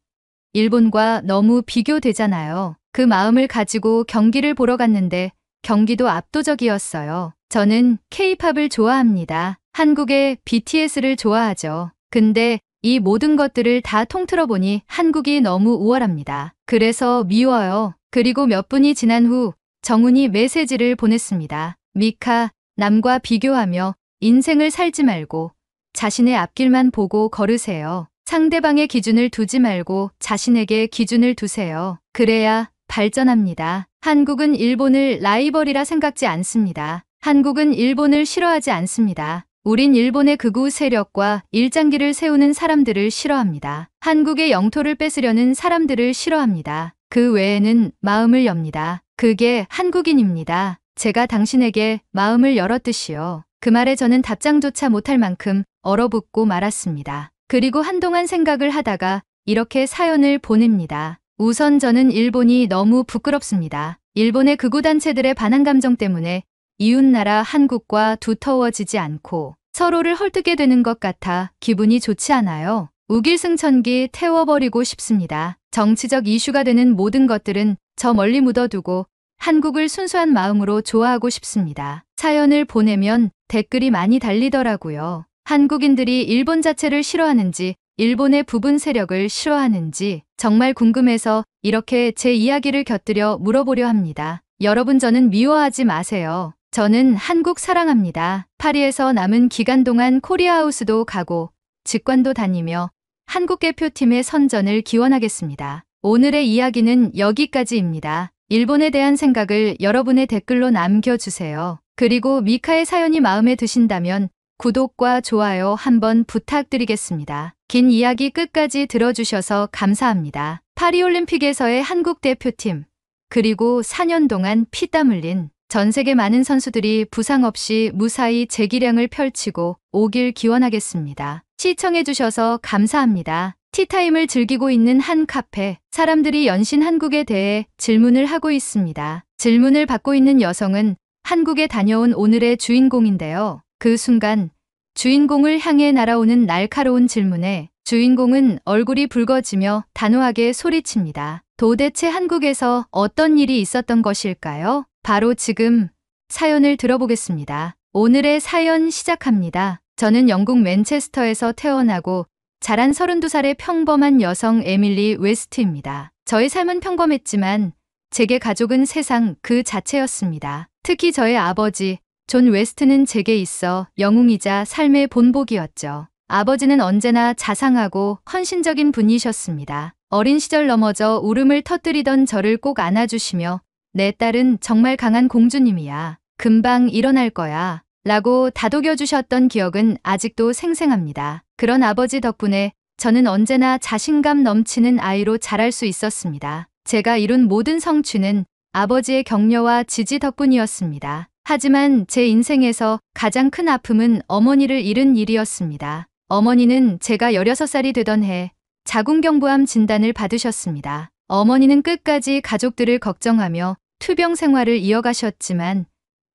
일본과 너무 비교되잖아요. 그 마음을 가지고 경기를 보러 갔는데 경기도 압도적이었어요. 저는 K-팝을 좋아합니다. 한국의 BTS를 좋아하죠. 근데 이 모든 것들을 다 통틀어 보니 한국이 너무 우월합니다. 그래서 미워요. 그리고 몇 분이 지난 후 정훈이 메시지를 보냈습니다. 미카, 남과 비교하며 인생을 살지 말고 자신의 앞길만 보고 걸으세요. 상대방의 기준을 두지 말고 자신에게 기준을 두세요. 그래야 발전합니다. 한국은 일본을 라이벌이라 생각지 않습니다. 한국은 일본을 싫어하지 않습니다. 우린 일본의 극우 세력과 일장기를 세우는 사람들을 싫어합니다. 한국의 영토를 뺏으려는 사람들을 싫어합니다. 그 외에는 마음을 엽니다. 그게 한국인입니다. 제가 당신에게 마음을 열었듯이요. 그 말에 저는 답장조차 못할 만큼 얼어붙고 말았습니다. 그리고 한동안 생각을 하다가 이렇게 사연을 보냅니다. 우선 저는 일본이 너무 부끄럽습니다. 일본의 극우단체들의 반한 감정 때문에 이웃나라 한국과 두터워지지 않고 서로를 헐뜯게 되는 것 같아 기분이 좋지 않아요. 우길승천기 태워버리고 싶습니다. 정치적 이슈가 되는 모든 것들은 저 멀리 묻어두고 한국을 순수한 마음으로 좋아하고 싶습니다. 사연을 보내면 댓글이 많이 달리더라고요. 한국인들이 일본 자체를 싫어하는지 일본의 부분 세력을 싫어하는지 정말 궁금해서 이렇게 제 이야기를 곁들여 물어보려 합니다. 여러분, 저는 미워하지 마세요. 저는 한국 사랑합니다. 파리에서 남은 기간 동안 코리아하우스도 가고 직관도 다니며 한국 대표팀의 선전을 기원하겠습니다. 오늘의 이야기는 여기까지입니다. 일본에 대한 생각을 여러분의 댓글로 남겨주세요. 그리고 미카의 사연이 마음에 드신다면 구독과 좋아요 한번 부탁드리겠습니다. 긴 이야기 끝까지 들어주셔서 감사합니다. 파리올림픽에서의 한국 대표팀, 그리고 4년 동안 피땀 흘린 전 세계 많은 선수들이 부상 없이 무사히 재기량을 펼치고 오길 기원하겠습니다. 시청해주셔서 감사합니다. 티타임을 즐기고 있는 한 카페. 사람들이 연신 한국에 대해 질문을 하고 있습니다. 질문을 받고 있는 여성은 한국에 다녀온 오늘의 주인공인데요. 그 순간 주인공을 향해 날아오는 날카로운 질문에 주인공은 얼굴이 붉어지며 단호하게 소리칩니다. 도대체 한국에서 어떤 일이 있었던 것일까요? 바로 지금 사연을 들어보겠습니다. 오늘의 사연 시작합니다. 저는 영국 맨체스터에서 태어나고 자란 32살의 평범한 여성 에밀리 웨스트입니다. 저의 삶은 평범했지만 제게 가족은 세상 그 자체였습니다. 특히 저의 아버지 존 웨스트는 제게 있어 영웅이자 삶의 본보기였죠. 아버지는 언제나 자상하고 헌신적인 분이셨습니다. 어린 시절 넘어져 울음을 터뜨리던 저를 꼭 안아주시며 내 딸은 정말 강한 공주님이야. 금방 일어날 거야. 라고 다독여주셨던 기억은 아직도 생생합니다. 그런 아버지 덕분에 저는 언제나 자신감 넘치는 아이로 자랄 수 있었습니다. 제가 이룬 모든 성취는 아버지의 격려와 지지 덕분이었습니다. 하지만 제 인생에서 가장 큰 아픔은 어머니를 잃은 일이었습니다. 어머니는 제가 16살이 되던 해 자궁경부암 진단을 받으셨습니다. 어머니는 끝까지 가족들을 걱정하며 투병 생활을 이어가셨지만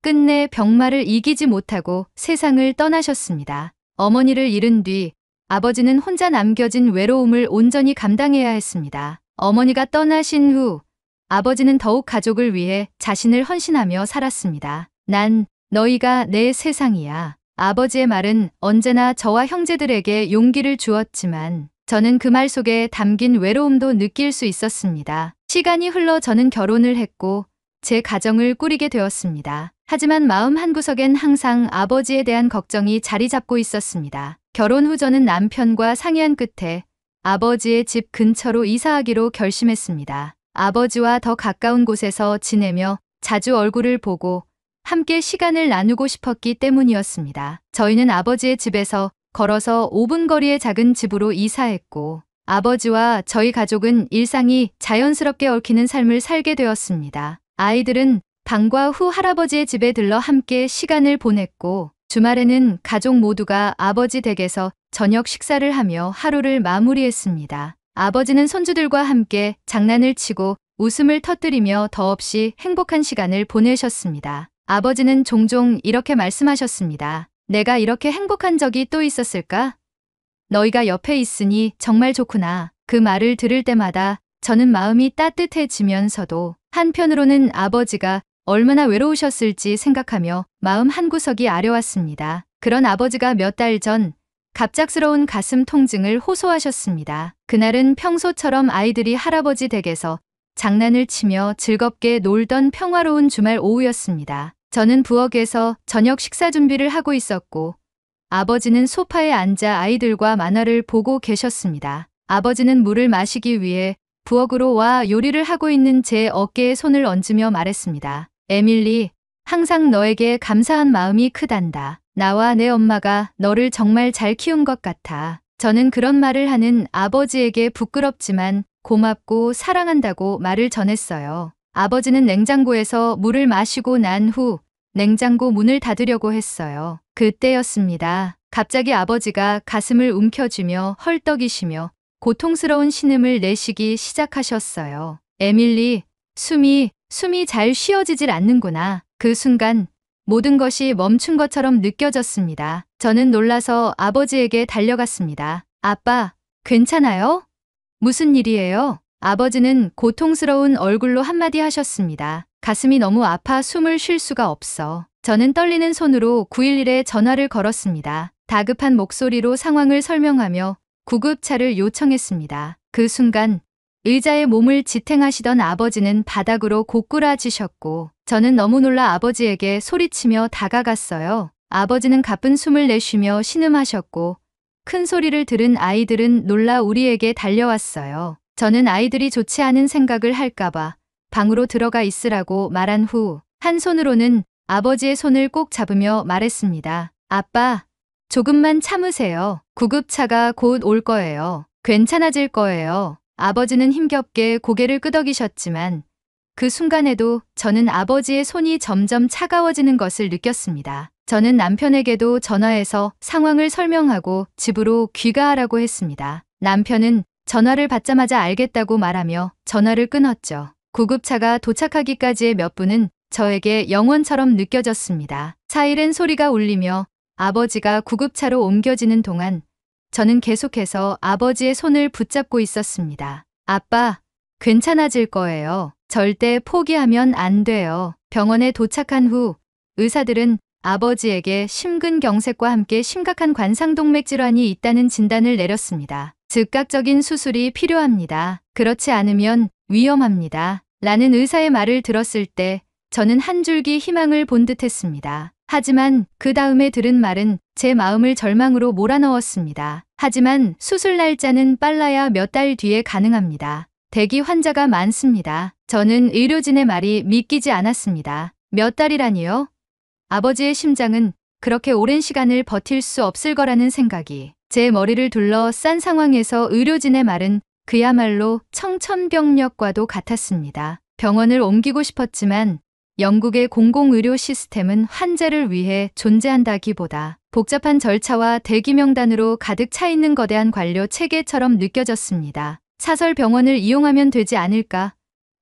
끝내 병마를 이기지 못하고 세상을 떠나셨습니다. 어머니를 잃은 뒤 아버지는 혼자 남겨진 외로움을 온전히 감당해야 했습니다. 어머니가 떠나신 후 아버지는 더욱 가족을 위해 자신을 헌신하며 살았습니다. 난 너희가 내 세상이야. 아버지의 말은 언제나 저와 형제들에게 용기를 주었지만 저는 그 말 속에 담긴 외로움도 느낄 수 있었습니다. 시간이 흘러 저는 결혼을 했고 제 가정을 꾸리게 되었습니다. 하지만 마음 한구석엔 항상 아버지에 대한 걱정이 자리 잡고 있었습니다. 결혼 후 저는 남편과 상의한 끝에 아버지의 집 근처로 이사하기로 결심했습니다. 아버지와 더 가까운 곳에서 지내며 자주 얼굴을 보고 함께 시간을 나누고 싶었기 때문이었습니다. 저희는 아버지의 집에서 걸어서 5분 거리의 작은 집으로 이사했고 아버지와 저희 가족은 일상이 자연스럽게 얽히는 삶을 살게 되었습니다. 아이들은 방과 후 할아버지의 집에 들러 함께 시간을 보냈고 주말에는 가족 모두가 아버지 댁에서 저녁 식사를 하며 하루를 마무리했습니다. 아버지는 손주들과 함께 장난을 치고 웃음을 터뜨리며 더없이 행복한 시간을 보내셨습니다. 아버지는 종종 이렇게 말씀하셨습니다. 내가 이렇게 행복한 적이 또 있었을까? 너희가 옆에 있으니 정말 좋구나. 그 말을 들을 때마다 저는 마음이 따뜻해지면서도 한편으로는 아버지가 얼마나 외로우셨을지 생각하며 마음 한구석이 아려왔습니다. 그런 아버지가 몇 달 전 갑작스러운 가슴 통증을 호소하셨습니다. 그날은 평소처럼 아이들이 할아버지 댁에서 장난을 치며 즐겁게 놀던 평화로운 주말 오후였습니다. 저는 부엌에서 저녁 식사 준비를 하고 있었고 아버지는 소파에 앉아 아이들과 만화를 보고 계셨습니다. 아버지는 물을 마시기 위해 부엌으로 와 요리를 하고 있는 제 어깨에 손을 얹으며 말했습니다. 에밀리, 항상 너에게 감사한 마음이 크단다. 나와 내 엄마가 너를 정말 잘 키운 것 같아. 저는 그런 말을 하는 아버지에게 부끄럽지만 고맙고 사랑한다고 말을 전했어요. 아버지는 냉장고에서 물을 마시고 난 후 냉장고 문을 닫으려고 했어요. 그때였습니다. 갑자기 아버지가 가슴을 움켜쥐며 헐떡이시며 고통스러운 신음을 내쉬기 시작하셨어요. 에밀리, 숨이 잘 쉬어지질 않는구나. 그 순간 모든 것이 멈춘 것처럼 느껴졌습니다. 저는 놀라서 아버지에게 달려갔습니다. 아빠, 괜찮아요? 무슨 일이에요? 아버지는 고통스러운 얼굴로 한마디 하셨습니다. 가슴이 너무 아파 숨을 쉴 수가 없어. 저는 떨리는 손으로 911에 전화를 걸었습니다. 다급한 목소리로 상황을 설명하며 구급차를 요청했습니다. 그 순간 의자에 몸을 지탱하시던 아버지는 바닥으로 고꾸라지셨고 저는 너무 놀라 아버지에게 소리치며 다가갔어요. 아버지는 가쁜 숨을 내쉬며 신음하셨고 큰 소리를 들은 아이들은 놀라 우리에게 달려왔어요. 저는 아이들이 좋지 않은 생각을 할까봐 방으로 들어가 있으라고 말한 후 한 손으로는 아버지의 손을 꼭 잡으며 말했습니다. 아빠, 조금만 참으세요. 구급차가 곧 올 거예요. 괜찮아질 거예요. 아버지는 힘겹게 고개를 끄덕이셨지만 그 순간에도 저는 아버지의 손이 점점 차가워지는 것을 느꼈습니다. 저는 남편에게도 전화해서 상황을 설명하고 집으로 귀가하라고 했습니다. 남편은 전화를 받자마자 알겠다고 말하며 전화를 끊었죠. 구급차가 도착하기까지의 몇 분은 저에게 영원처럼 느껴졌습니다. 사이렌 소리가 울리며 아버지가 구급차로 옮겨지는 동안 저는 계속해서 아버지의 손을 붙잡고 있었습니다. 아빠, 괜찮아질 거예요. 절대 포기하면 안 돼요. 병원에 도착한 후 의사들은 아버지에게 심근경색과 함께 심각한 관상동맥 질환이 있다는 진단을 내렸습니다. 즉각적인 수술이 필요합니다. 그렇지 않으면 위험합니다. 라는 의사의 말을 들었을 때 저는 한 줄기 희망을 본 듯했습니다. 하지만 그 다음에 들은 말은 제 마음을 절망으로 몰아넣었습니다. 하지만 수술 날짜는 빨라야 몇 달 뒤에 가능합니다. 대기 환자가 많습니다. 저는 의료진의 말이 믿기지 않았습니다. 몇 달이라니요? 아버지의 심장은 그렇게 오랜 시간을 버틸 수 없을 거라는 생각이 제 머리를 둘러싼 상황에서 의료진의 말은 그야말로 청천벽력과도 같았습니다. 병원을 옮기고 싶었지만 영국의 공공의료 시스템은 환자를 위해 존재한다기보다 복잡한 절차와 대기 명단으로 가득 차 있는 거대한 관료 체계처럼 느껴졌습니다. 사설 병원을 이용하면 되지 않을까?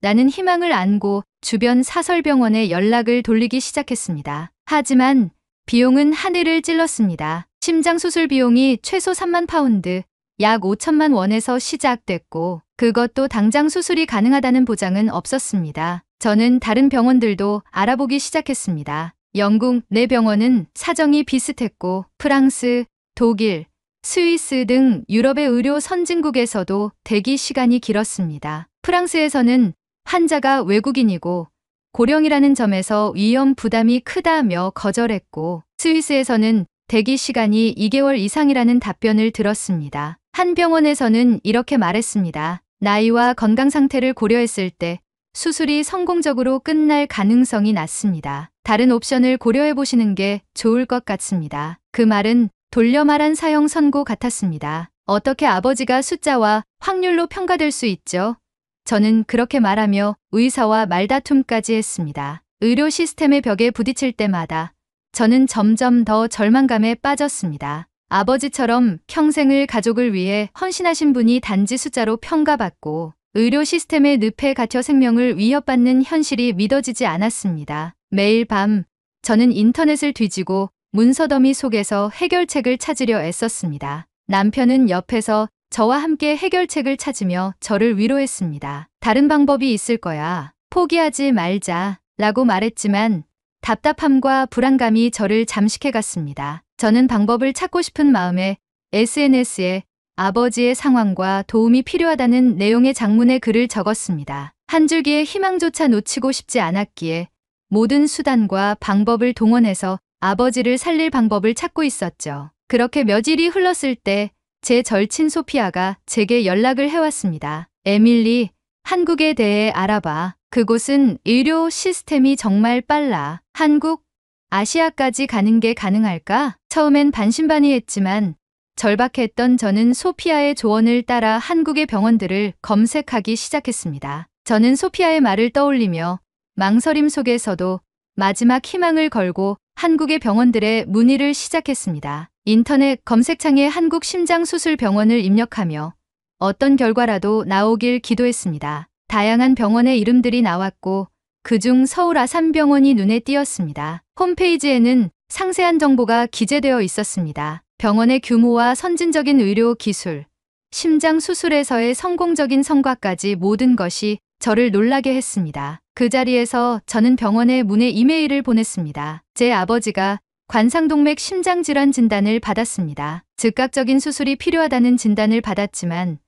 라는 희망을 안고 주변 사설 병원에 연락을 돌리기 시작했습니다. 하지만 비용은 하늘을 찔렀습니다. 심장 수술 비용이 최소 3만 파운드, 약 5천만 원에서 시작됐고 그것도 당장 수술이 가능하다는 보장은 없었습니다. 저는 다른 병원들도 알아보기 시작했습니다. 영국 내 병원은 사정이 비슷했고 프랑스, 독일, 스위스 등 유럽의 의료 선진국에서도 대기 시간이 길었습니다. 프랑스에서는 환자가 외국인이고 고령이라는 점에서 위험 부담이 크다며 거절했고 스위스에서는 대기 시간이 2개월 이상이라는 답변을 들었습니다. 한 병원에서는 이렇게 말했습니다. 나이와 건강 상태를 고려했을 때 수술이 성공적으로 끝날 가능성이 낮습니다. 다른 옵션을 고려해 보시는 게 좋을 것 같습니다. 그 말은 돌려 말한 사형 선고 같았습니다. 어떻게 아버지가 숫자와 확률로 평가될 수 있죠? 저는 그렇게 말하며 의사와 말다툼까지 했습니다. 의료 시스템의 벽에 부딪힐 때마다 저는 점점 더 절망감에 빠졌습니다. 아버지처럼 평생을 가족을 위해 헌신하신 분이 단지 숫자로 평가받고 의료 시스템의 늪에 갇혀 생명을 위협받는 현실이 믿어지지 않았습니다. 매일 밤 저는 인터넷을 뒤지고 문서더미 속에서 해결책을 찾으려 애썼습니다. 남편은 옆에서 저와 함께 해결책을 찾으며 저를 위로했습니다. 다른 방법이 있을 거야. 포기하지 말자. 라고 말했지만 답답함과 불안감이 저를 잠식해 갔습니다. 저는 방법을 찾고 싶은 마음에 SNS에 아버지의 상황과 도움이 필요하다는 내용의 장문의 글을 적었습니다. 한 줄기의 희망조차 놓치고 싶지 않았기에 모든 수단과 방법을 동원해서 아버지를 살릴 방법을 찾고 있었죠. 그렇게 며칠이 흘렀을 때 제 절친 소피아가 제게 연락을 해왔습니다. 에밀리, 한국에 대해 알아봐. 그곳은 의료 시스템이 정말 빨라. 한국, 아시아까지 가는 게 가능할까? 처음엔 반신반의했지만 절박했던 저는 소피아의 조언을 따라 한국의 병원들을 검색하기 시작했습니다. 저는 소피아의 말을 떠올리며 망설임 속에서도 마지막 희망을 걸고 한국의 병원들의 문의를 시작했습니다. 인터넷 검색창에 한국 심장수술병원을 입력하며 어떤 결과라도 나오길 기도했습니다. 다양한 병원의 이름들이 나왔고 그중 서울 아산병원이 눈에 띄었습니다. 홈페이지에는 상세한 정보가 기재되어 있었습니다. 병원의 규모와 선진적인 의료 기술, 심장 수술에서의 성공적인 성과까지 모든 것이 저를 놀라게 했습니다. 그 자리에서 저는 병원에 문의 이메일을 보냈습니다. 제 아버지가 관상동맥 심장질환 진단을 받았습니다. 즉각적인 수술이 필요하다는 진단을 받았지만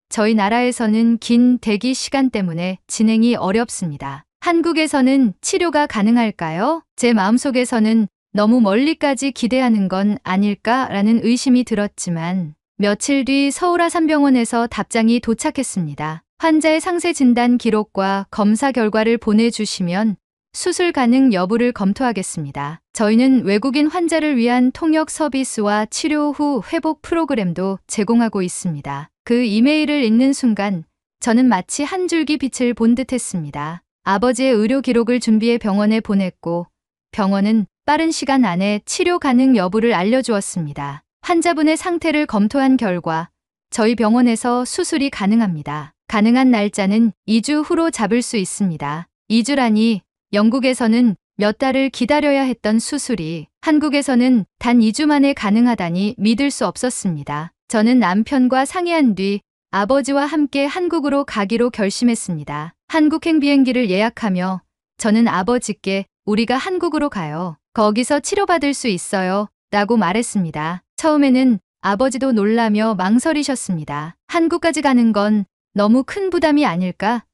저희 나라에서는 긴 대기 시간 때문에 진행이 어렵습니다. 한국에서는 치료가 가능할까요? 제 마음속에서는 너무 멀리까지 기대하는 건 아닐까라는 의심이 들었지만 며칠 뒤 서울 아산병원에서 답장이 도착했습니다. 환자의 상세 진단 기록과 검사 결과를 보내주시면 수술 가능 여부를 검토하겠습니다. 저희는 외국인 환자를 위한 통역 서비스와 치료 후 회복 프로그램도 제공하고 있습니다. 그 이메일을 읽는 순간 저는 마치 한 줄기 빛을 본 듯했습니다. 아버지의 의료 기록을 준비해 병원에 보냈고 병원은 빠른 시간 안에 치료 가능 여부를 알려주었습니다. 환자분의 상태를 검토한 결과 저희 병원에서 수술이 가능합니다. 가능한 날짜는 2주 후로 잡을 수 있습니다. 2주라니 영국에서는 몇 달을 기다려야 했던 수술이 한국에서는 단 2주 만에 가능하다니 믿을 수 없었습니다. 저는 남편과 상의한 뒤 아버지와 함께 한국으로 가기로 결심했습니다. 한국행 비행기를 예약하며 저는 아버지께 우리가 한국으로 가요. 거기서 치료받을 수 있어요. 라고 말했습니다. 처음에는 아버지도 놀라며 망설이셨습니다. 한국까지 가는 건 너무 큰 부담이 아닐까?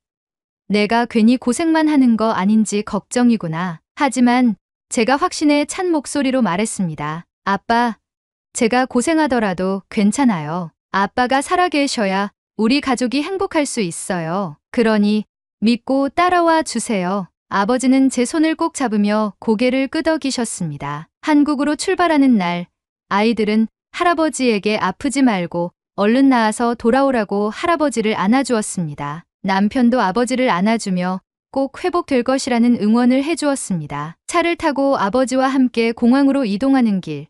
내가 괜히 고생만 하는 거 아닌지 걱정이구나. 하지만 제가 확신에 찬 목소리로 말했습니다. 아빠, 제가 고생하더라도 괜찮아요. 아빠가 살아계셔야 우리 가족이 행복할 수 있어요. 그러니 믿고 따라와 주세요. 아버지는 제 손을 꼭 잡으며 고개를 끄덕이셨습니다. 한국으로 출발하는 날, 아이들은 할아버지에게 아프지 말고 얼른 나아서 돌아오라고 할아버지를 안아주었습니다. 남편도 아버지를 안아주며 꼭 회복될 것이라는 응원을 해주었습니다. 차를 타고 아버지와 함께 공항으로 이동하는 길.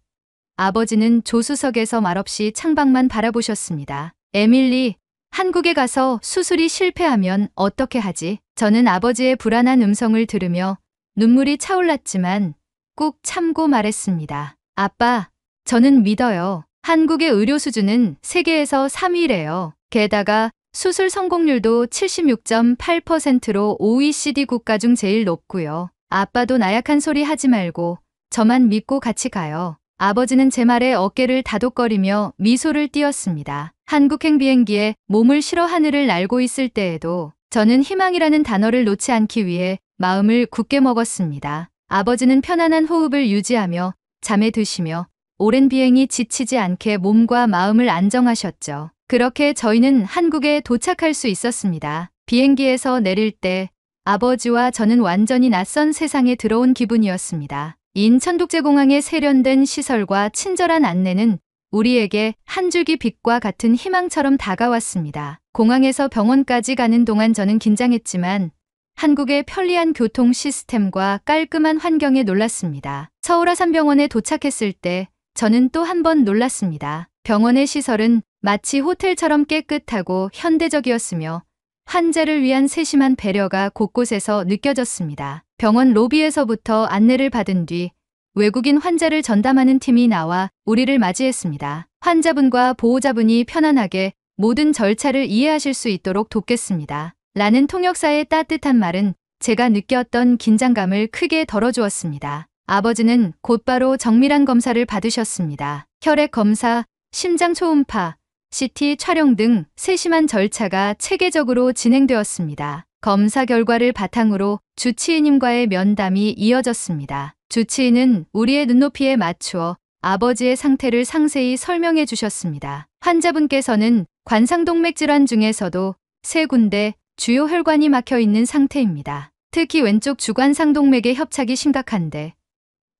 아버지는 조수석에서 말없이 창밖만 바라보셨습니다. 에밀리, 한국에 가서 수술이 실패하면 어떻게 하지? 저는 아버지의 불안한 음성을 들으며 눈물이 차올랐지만 꾹 참고 말했습니다. 아빠, 저는 믿어요. 한국의 의료 수준은 세계에서 3위래요. 게다가 수술 성공률도 76.8%로 OECD 국가 중 제일 높고요. 아빠도 나약한 소리 하지 말고 저만 믿고 같이 가요. 아버지는 제 말에 어깨를 다독거리며 미소를 띄었습니다. 한국행 비행기에 몸을 실어 하늘을 날고 있을 때에도 저는 희망이라는 단어를 놓지 않기 위해 마음을 굳게 먹었습니다. 아버지는 편안한 호흡을 유지하며 잠에 드시며 오랜 비행이 지치지 않게 몸과 마음을 안정하셨죠. 그렇게 저희는 한국에 도착할 수 있었습니다. 비행기에서 내릴 때 아버지와 저는 완전히 낯선 세상에 들어온 기분이었습니다. 인천국제공항의 세련된 시설과 친절한 안내는 우리에게 한 줄기 빛과 같은 희망처럼 다가왔습니다. 공항에서 병원까지 가는 동안 저는 긴장했지만 한국의 편리한 교통 시스템과 깔끔한 환경에 놀랐습니다. 서울 아산병원에 도착했을 때 저는 또 한 번 놀랐습니다. 병원의 시설은 마치 호텔처럼 깨끗하고 현대적이었으며 환자를 위한 세심한 배려가 곳곳에서 느껴졌습니다. 병원 로비에서부터 안내를 받은 뒤 외국인 환자를 전담하는 팀이 나와 우리를 맞이했습니다. 환자분과 보호자분이 편안하게 모든 절차를 이해하실 수 있도록 돕겠습니다. 라는 통역사의 따뜻한 말은 제가 느꼈던 긴장감을 크게 덜어주었습니다. 아버지는 곧바로 정밀한 검사를 받으셨습니다. 혈액 검사, 심장 초음파, CT 촬영 등 세심한 절차가 체계적으로 진행되었습니다. 검사 결과를 바탕으로 주치의님과의 면담이 이어졌습니다. 주치의는 우리의 눈높이에 맞추어 아버지의 상태를 상세히 설명해 주셨습니다. 환자분께서는 관상동맥 질환 중에서도 3군데 주요 혈관이 막혀 있는 상태입니다. 특히 왼쪽 주관상동맥의 협착이 심각한데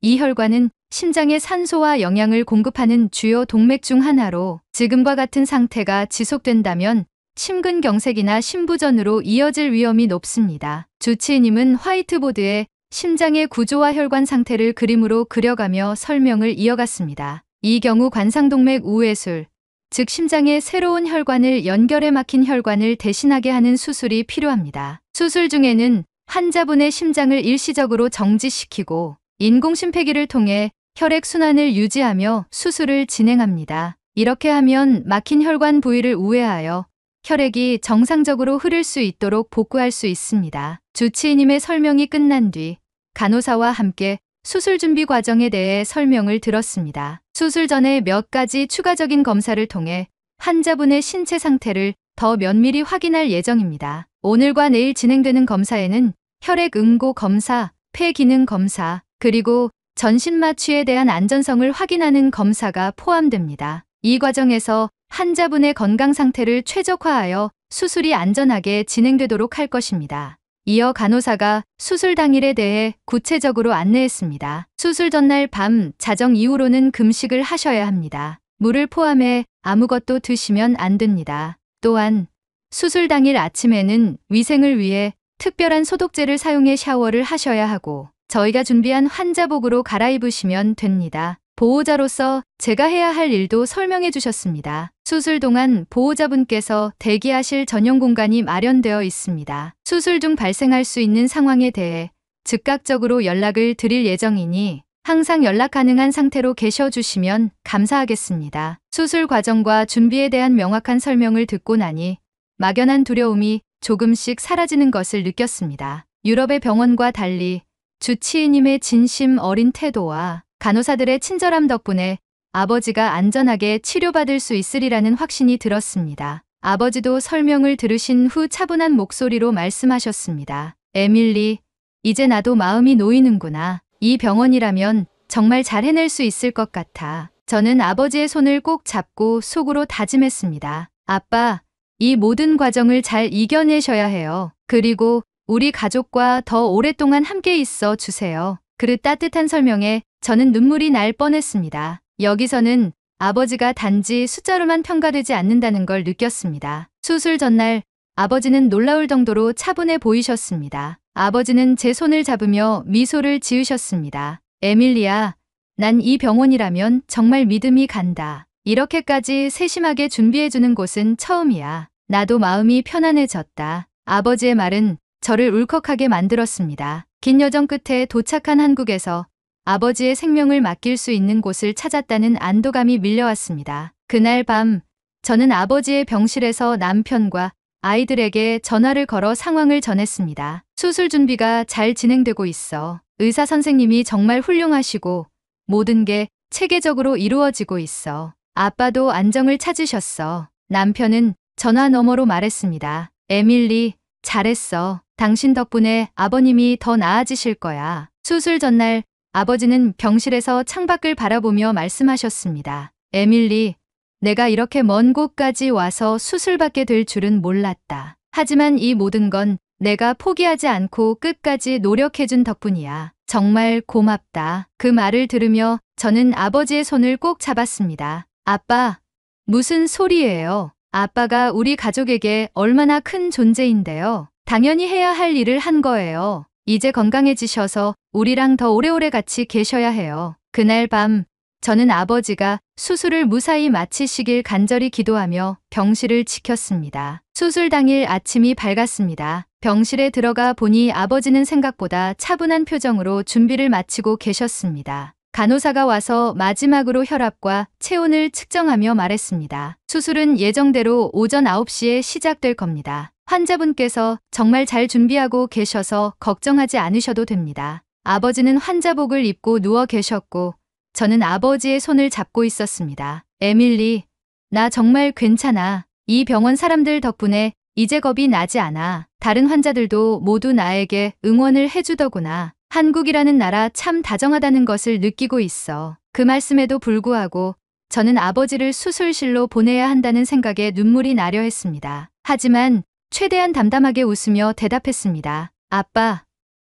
이 혈관은 심장에 산소와 영양을 공급하는 주요 동맥 중 하나로 지금과 같은 상태가 지속된다면 심근경색이나 심부전으로 이어질 위험이 높습니다. 주치의님은 화이트보드에 심장의 구조와 혈관 상태를 그림으로 그려가며 설명을 이어갔습니다. 이 경우 관상동맥 우회술, 즉 심장의 새로운 혈관을 연결해 막힌 혈관을 대신하게 하는 수술이 필요합니다. 수술 중에는 환자분의 심장을 일시적으로 정지시키고 인공심폐기를 통해 혈액 순환을 유지하며 수술을 진행합니다. 이렇게 하면 막힌 혈관 부위를 우회하여 혈액이 정상적으로 흐를 수 있도록 복구할 수 있습니다. 주치의님의 설명이 끝난 뒤 간호사와 함께 수술 준비 과정에 대해 설명을 들었습니다. 수술 전에 몇 가지 추가적인 검사를 통해 환자분의 신체 상태를 더 면밀히 확인할 예정입니다. 오늘과 내일 진행되는 검사에는 혈액 응고 검사, 폐 기능 검사, 그리고 전신 마취에 대한 안전성을 확인하는 검사가 포함됩니다. 이 과정에서 환자분의 건강 상태를 최적화하여 수술이 안전하게 진행되도록 할 것입니다. 이어 간호사가 수술 당일에 대해 구체적으로 안내했습니다. 수술 전날 밤 자정 이후로는 금식을 하셔야 합니다. 물을 포함해 아무것도 드시면 안 됩니다. 또한 수술 당일 아침에는 위생을 위해 특별한 소독제를 사용해 샤워를 하셔야 하고 저희가 준비한 환자복으로 갈아입으시면 됩니다. 보호자로서 제가 해야 할 일도 설명해 주셨습니다. 수술 동안 보호자분께서 대기하실 전용 공간이 마련되어 있습니다. 수술 중 발생할 수 있는 상황에 대해 즉각적으로 연락을 드릴 예정이니 항상 연락 가능한 상태로 계셔주시면 감사하겠습니다. 수술 과정과 준비에 대한 명확한 설명을 듣고 나니 막연한 두려움이 조금씩 사라지는 것을 느꼈습니다. 유럽의 병원과 달리 주치의님의 진심 어린 태도와 간호사들의 친절함 덕분에 아버지가 안전하게 치료받을 수 있으리라는 확신이 들었습니다. 아버지도 설명을 들으신 후 차분한 목소리로 말씀하셨습니다. 에밀리, 이제 나도 마음이 놓이는구나. 이 병원이라면 정말 잘 해낼 수 있을 것 같아. 저는 아버지의 손을 꼭 잡고 속으로 다짐했습니다. 아빠, 이 모든 과정을 잘 이겨내셔야 해요. 그리고 우리 가족과 더 오랫동안 함께 있어 주세요. 그 따뜻한 설명에 저는 눈물이 날 뻔했습니다. 여기서는 아버지가 단지 숫자로만 평가되지 않는다는 걸 느꼈습니다. 수술 전날 아버지는 놀라울 정도로 차분해 보이셨습니다. 아버지는 제 손을 잡으며 미소를 지으셨습니다. 에밀리야, 난 이 병원이라면 정말 믿음이 간다. 이렇게까지 세심하게 준비해주는 곳은 처음이야. 나도 마음이 편안해졌다. 아버지의 말은 저를 울컥하게 만들었습니다. 긴 여정 끝에 도착한 한국에서 아버지의 생명을 맡길 수 있는 곳을 찾았다는 안도감이 밀려왔습니다. 그날 밤 저는 아버지의 병실에서 남편과 아이들에게 전화를 걸어 상황을 전했습니다. 수술 준비가 잘 진행되고 있어. 의사 선생님이 정말 훌륭하시고 모든 게 체계적으로 이루어지고 있어. 아빠도 안정을 찾으셨어. 남편은 전화 너머로 말했습니다. 에밀리, 잘했어. 당신 덕분에 아버님이 더 나아지실 거야. 수술 전날 아버지는 병실에서 창밖을 바라보며 말씀하셨습니다. 에밀리, 내가 이렇게 먼 곳까지 와서 수술받게 될 줄은 몰랐다. 하지만 이 모든 건 내가 포기하지 않고 끝까지 노력해준 덕분이야. 정말 고맙다. 그 말을 들으며 저는 아버지의 손을 꼭 잡았습니다. 아빠, 무슨 소리예요? 아빠가 우리 가족에게 얼마나 큰 존재인데요. 당연히 해야 할 일을 한 거예요. 이제 건강해지셔서 우리랑 더 오래오래 같이 계셔야 해요. 그날 밤 저는 아버지가 수술을 무사히 마치시길 간절히 기도하며 병실을 지켰습니다. 수술 당일 아침이 밝았습니다. 병실에 들어가 보니 아버지는 생각보다 차분한 표정으로 준비를 마치고 계셨습니다. 간호사가 와서 마지막으로 혈압과 체온을 측정하며 말했습니다. 수술은 예정대로 오전 9시에 시작될 겁니다. 환자분께서 정말 잘 준비하고 계셔서 걱정하지 않으셔도 됩니다. 아버지는 환자복을 입고 누워 계셨고 저는 아버지의 손을 잡고 있었습니다. 에밀리, 나 정말 괜찮아. 이 병원 사람들 덕분에 이제 겁이 나지 않아. 다른 환자들도 모두 나에게 응원을 해주더구나. 한국이라는 나라 참 다정하다는 것을 느끼고 있어. 그 말씀에도 불구하고 저는 아버지를 수술실로 보내야 한다는 생각에 눈물이 나려 했습니다. 하지만 최대한 담담하게 웃으며 대답했습니다. 아빠,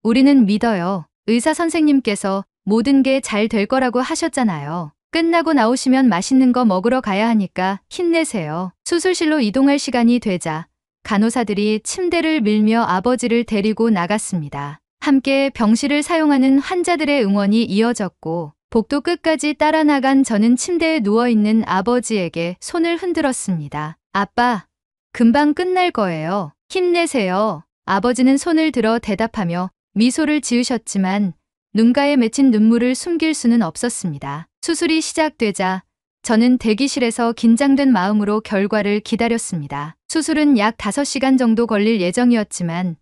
우리는 믿어요. 의사 선생님께서 모든 게 잘 될 거라고 하셨잖아요. 끝나고 나오시면 맛있는 거 먹으러 가야 하니까 힘내세요. 수술실로 이동할 시간이 되자 간호사들이 침대를 밀며 아버지를 데리고 나갔습니다. 함께 병실을 사용하는 환자들의 응원이 이어졌고 복도 끝까지 따라 나간 저는 침대에 누워있는 아버지에게 손을 흔들었습니다. 아빠, 금방 끝날 거예요. 힘내세요. 아버지는 손을 들어 대답하며 미소를 지으셨지만 눈가에 맺힌 눈물을 숨길 수는 없었습니다. 수술이 시작되자 저는 대기실에서 긴장된 마음으로 결과를 기다렸습니다. 수술은 약 5시간 정도 걸릴 예정이었지만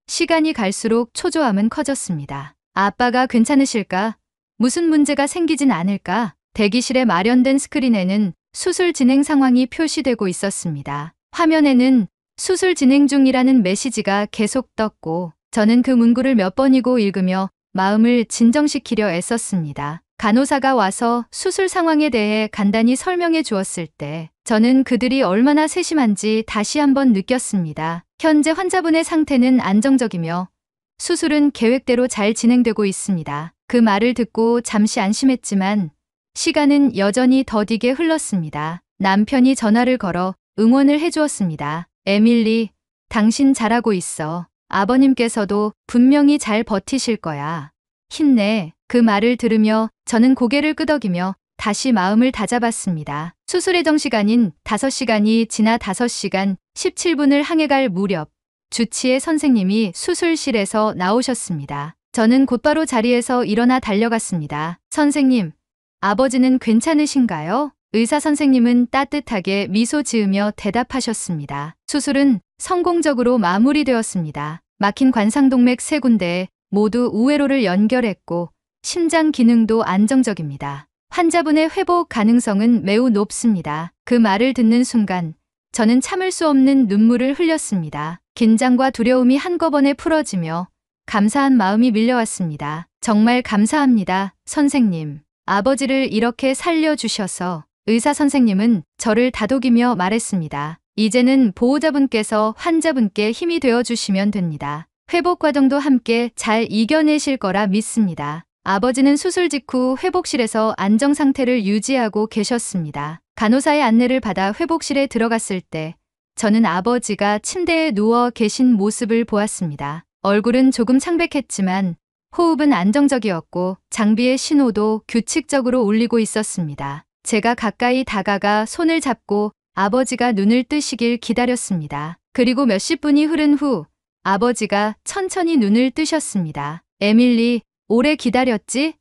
시간이 갈수록 초조함은 커졌습니다. 아빠가 괜찮으실까? 무슨 문제가 생기진 않을까? 대기실에 마련된 스크린에는 수술 진행 상황이 표시되고 있었습니다. 화면에는 수술 진행 중이라는 메시지가 계속 떴고 저는 그 문구를 몇 번이고 읽으며 마음을 진정시키려 애썼습니다. 간호사가 와서 수술 상황에 대해 간단히 설명해 주었을 때 저는 그들이 얼마나 세심한지 다시 한번 느꼈습니다. 현재 환자분의 상태는 안정적이며 수술은 계획대로 잘 진행되고 있습니다. 그 말을 듣고 잠시 안심했지만 시간은 여전히 더디게 흘렀습니다. 남편이 전화를 걸어 응원을 해주었습니다. 에밀리, 당신 잘하고 있어. 아버님께서도 분명히 잘 버티실 거야. 힘내. 그 말을 들으며 저는 고개를 끄덕이며 다시 마음을 다잡았습니다. 수술 예정 시간인 5시간이 지나 5시간 17분을 향해갈 무렵 주치의 선생님이 수술실에서 나오셨습니다. 저는 곧바로 자리에서 일어나 달려갔습니다. 선생님, 아버지는 괜찮으신가요? 의사 선생님은 따뜻하게 미소 지으며 대답하셨습니다. 수술은 성공적으로 마무리되었습니다. 막힌 관상동맥 3군데에 모두 우회로를 연결했고 심장 기능도 안정적입니다. 환자분의 회복 가능성은 매우 높습니다. 그 말을 듣는 순간 저는 참을 수 없는 눈물을 흘렸습니다. 긴장과 두려움이 한꺼번에 풀어지며 감사한 마음이 밀려왔습니다. 정말 감사합니다, 선생님. 아버지를 이렇게 살려주셔서. 의사 선생님은 저를 다독이며 말했습니다. 이제는 보호자분께서 환자분께 힘이 되어주시면 됩니다. 회복 과정도 함께 잘 이겨내실 거라 믿습니다. 아버지는 수술 직후 회복실에서 안정 상태를 유지하고 계셨습니다. 간호사의 안내를 받아 회복실에 들어갔을 때 저는 아버지가 침대에 누워 계신 모습을 보았습니다. 얼굴은 조금 창백했지만 호흡은 안정적이었고 장비의 신호도 규칙적으로 울리고 있었습니다. 제가 가까이 다가가 손을 잡고 아버지가 눈을 뜨시길 기다렸습니다. 그리고 몇십 분이 흐른 후 아버지가 천천히 눈을 뜨셨습니다. 에밀리, 오래 기다렸지?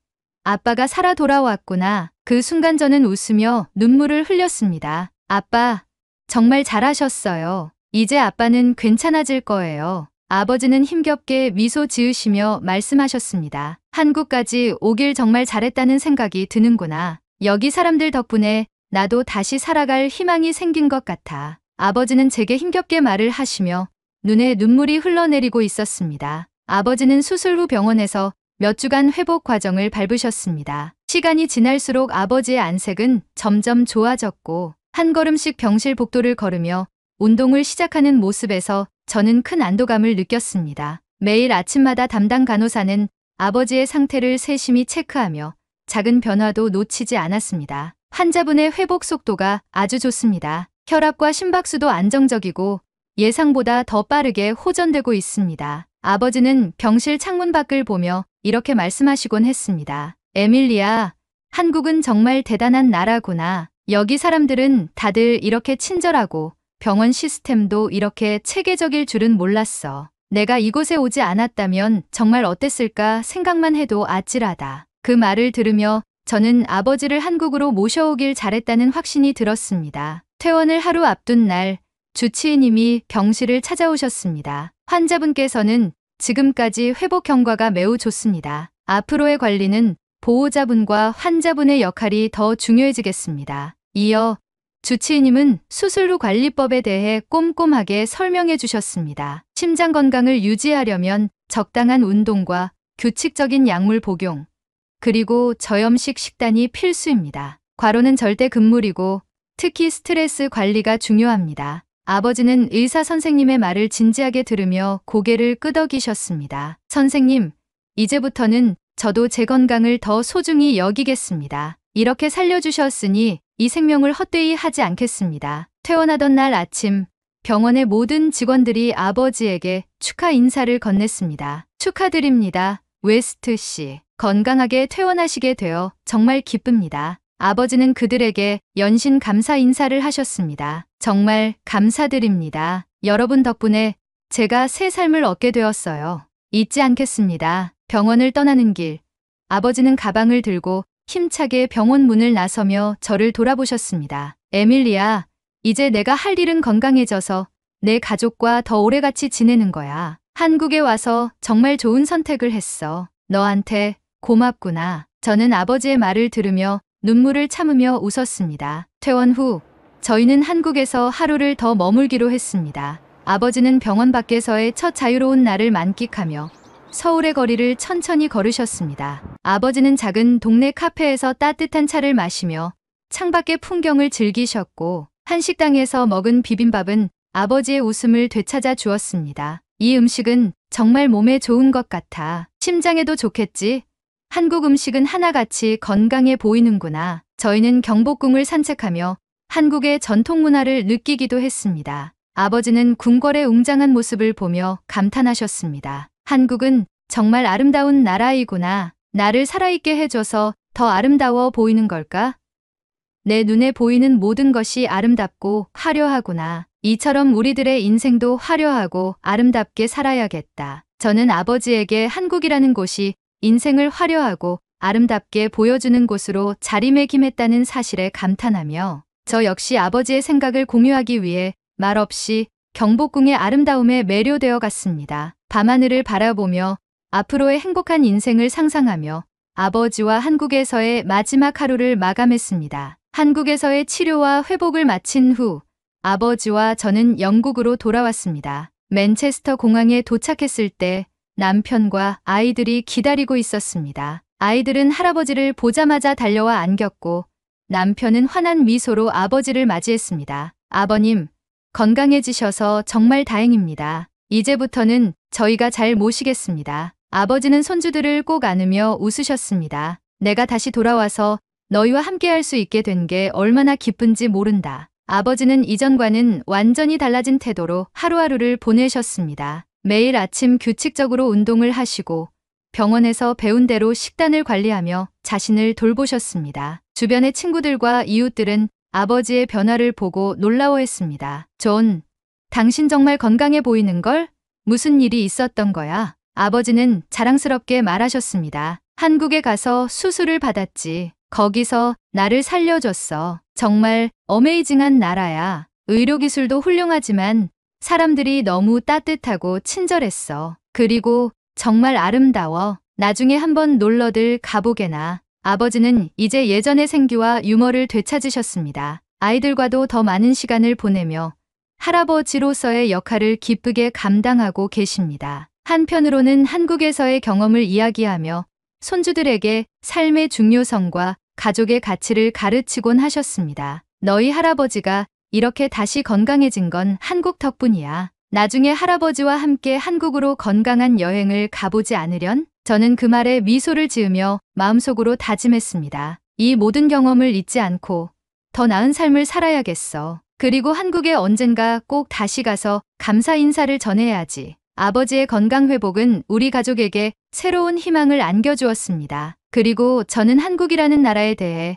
아빠가 살아 돌아왔구나. 그 순간 저는 웃으며 눈물을 흘렸습니다. 아빠, 정말 잘하셨어요. 이제 아빠는 괜찮아질 거예요. 아버지는 힘겹게 미소 지으시며 말씀하셨습니다. 한국까지 오길 정말 잘했다는 생각이 드는구나. 여기 사람들 덕분에 나도 다시 살아갈 희망이 생긴 것 같아. 아버지는 제게 힘겹게 말을 하시며 눈에 눈물이 흘러내리고 있었습니다. 아버지는 수술 후 병원에서 몇 주간 회복 과정을 밟으셨습니다. 시간이 지날수록 아버지의 안색은 점점 좋아졌고 한 걸음씩 병실 복도를 걸으며 운동을 시작하는 모습에서 저는 큰 안도감을 느꼈습니다. 매일 아침마다 담당 간호사는 아버지의 상태를 세심히 체크하며 작은 변화도 놓치지 않았습니다. 환자분의 회복 속도가 아주 좋습니다. 혈압과 심박수도 안정적이고 예상보다 더 빠르게 호전되고 있습니다. 아버지는 병실 창문 밖을 보며 이렇게 말씀하시곤 했습니다. 에밀리야, 한국은 정말 대단한 나라구나. 여기 사람들은 다들 이렇게 친절하고 병원 시스템도 이렇게 체계적일 줄은 몰랐어. 내가 이곳에 오지 않았다면 정말 어땠을까 생각만 해도 아찔하다. 그 말을 들으며 저는 아버지를 한국으로 모셔오길 잘했다는 확신이 들었습니다. 퇴원을 하루 앞둔 날 주치의님이 병실을 찾아오셨습니다. 환자분께서는 지금까지 회복 경과가 매우 좋습니다. 앞으로의 관리는 보호자분과 환자분의 역할이 더 중요해지겠습니다. 이어 주치의님은 수술 후 관리법에 대해 꼼꼼하게 설명해 주셨습니다. 심장 건강을 유지하려면 적당한 운동과 규칙적인 약물 복용, 그리고 저염식 식단이 필수입니다. 과로는 절대 금물이고 특히 스트레스 관리가 중요합니다. 아버지는 의사 선생님의 말을 진지하게 들으며 고개를 끄덕이셨습니다. 선생님, 이제부터는 저도 제 건강을 더 소중히 여기겠습니다. 이렇게 살려주셨으니 이 생명을 헛되이 하지 않겠습니다. 퇴원하던 날 아침, 병원의 모든 직원들이 아버지에게 축하 인사를 건넸습니다. 축하드립니다, 웨스트 씨. 건강하게 퇴원하시게 되어 정말 기쁩니다. 아버지는 그들에게 연신 감사 인사를 하셨습니다. 정말 감사드립니다. 여러분 덕분에 제가 새 삶을 얻게 되었어요. 잊지 않겠습니다. 병원을 떠나는 길, 아버지는 가방을 들고 힘차게 병원 문을 나서며 저를 돌아보셨습니다. 에밀리야, 이제 내가 할 일은 건강해져서 내 가족과 더 오래 같이 지내는 거야. 한국에 와서 정말 좋은 선택을 했어. 너한테 고맙구나. 저는 아버지의 말을 들으며 눈물을 참으며 웃었습니다. 퇴원 후 저희는 한국에서 하루를 더 머물기로 했습니다. 아버지는 병원 밖에서의 첫 자유로운 날을 만끽하며 서울의 거리를 천천히 걸으셨습니다. 아버지는 작은 동네 카페에서 따뜻한 차를 마시며 창밖의 풍경을 즐기셨고 한식당에서 먹은 비빔밥은 아버지의 웃음을 되찾아 주었습니다. 이 음식은 정말 몸에 좋은 것 같아. 심장에도 좋겠지? 한국 음식은 하나같이 건강해 보이는구나. 저희는 경복궁을 산책하며 한국의 전통 문화를 느끼기도 했습니다. 아버지는 궁궐의 웅장한 모습을 보며 감탄하셨습니다. 한국은 정말 아름다운 나라이구나. 나를 살아있게 해줘서 더 아름다워 보이는 걸까? 내 눈에 보이는 모든 것이 아름답고 화려하구나. 이처럼 우리들의 인생도 화려하고 아름답게 살아야겠다. 저는 아버지에게 한국이라는 곳이 인생을 화려하고 아름답게 보여주는 곳으로 자리매김했다는 사실에 감탄하며 저 역시 아버지의 생각을 공유하기 위해 말없이 경복궁의 아름다움에 매료되어 갔습니다. 밤하늘을 바라보며 앞으로의 행복한 인생을 상상하며 아버지와 한국에서의 마지막 하루를 마감했습니다. 한국에서의 치료와 회복을 마친 후 아버지와 저는 영국으로 돌아왔습니다. 맨체스터 공항에 도착했을 때 남편과 아이들이 기다리고 있었습니다. 아이들은 할아버지를 보자마자 달려와 안겼고 남편은 환한 미소로 아버지를 맞이했습니다. 아버님, 건강해지셔서 정말 다행입니다. 이제부터는 저희가 잘 모시겠습니다. 아버지는 손주들을 꼭 안으며 웃으셨습니다. 내가 다시 돌아와서 너희와 함께할 수 있게 된 게 얼마나 기쁜지 모른다. 아버지는 이전과는 완전히 달라진 태도로 하루하루를 보내셨습니다. 매일 아침 규칙적으로 운동을 하시고 병원에서 배운 대로 식단을 관리하며 자신을 돌보셨습니다. 주변의 친구들과 이웃들은 아버지의 변화를 보고 놀라워했습니다. 존, 당신 정말 건강해 보이는걸? 무슨 일이 있었던 거야? 아버지는 자랑스럽게 말하셨습니다. 한국에 가서 수술을 받았지. 거기서 나를 살려줬어. 정말 어메이징한 나라야. 의료기술도 훌륭하지만 사람들이 너무 따뜻하고 친절했어. 그리고 정말 아름다워. 나중에 한번 놀러들 가보게나. 아버지는 이제 예전의 생기와 유머를 되찾으셨습니다. 아이들과도 더 많은 시간을 보내며 할아버지로서의 역할을 기쁘게 감당하고 계십니다. 한편으로는 한국에서의 경험을 이야기하며 손주들에게 삶의 중요성과 가족의 가치를 가르치곤 하셨습니다. 너희 할아버지가 이렇게 다시 건강해진 건 한국 덕분이야. 나중에 할아버지와 함께 한국으로 건강한 여행을 가보지 않으련? 저는 그 말에 미소를 지으며 마음속으로 다짐했습니다. 이 모든 경험을 잊지 않고 더 나은 삶을 살아야겠어. 그리고 한국에 언젠가 꼭 다시 가서 감사 인사를 전해야지. 아버지의 건강 회복은 우리 가족에게 새로운 희망을 안겨주었습니다. 그리고 저는 한국이라는 나라에 대해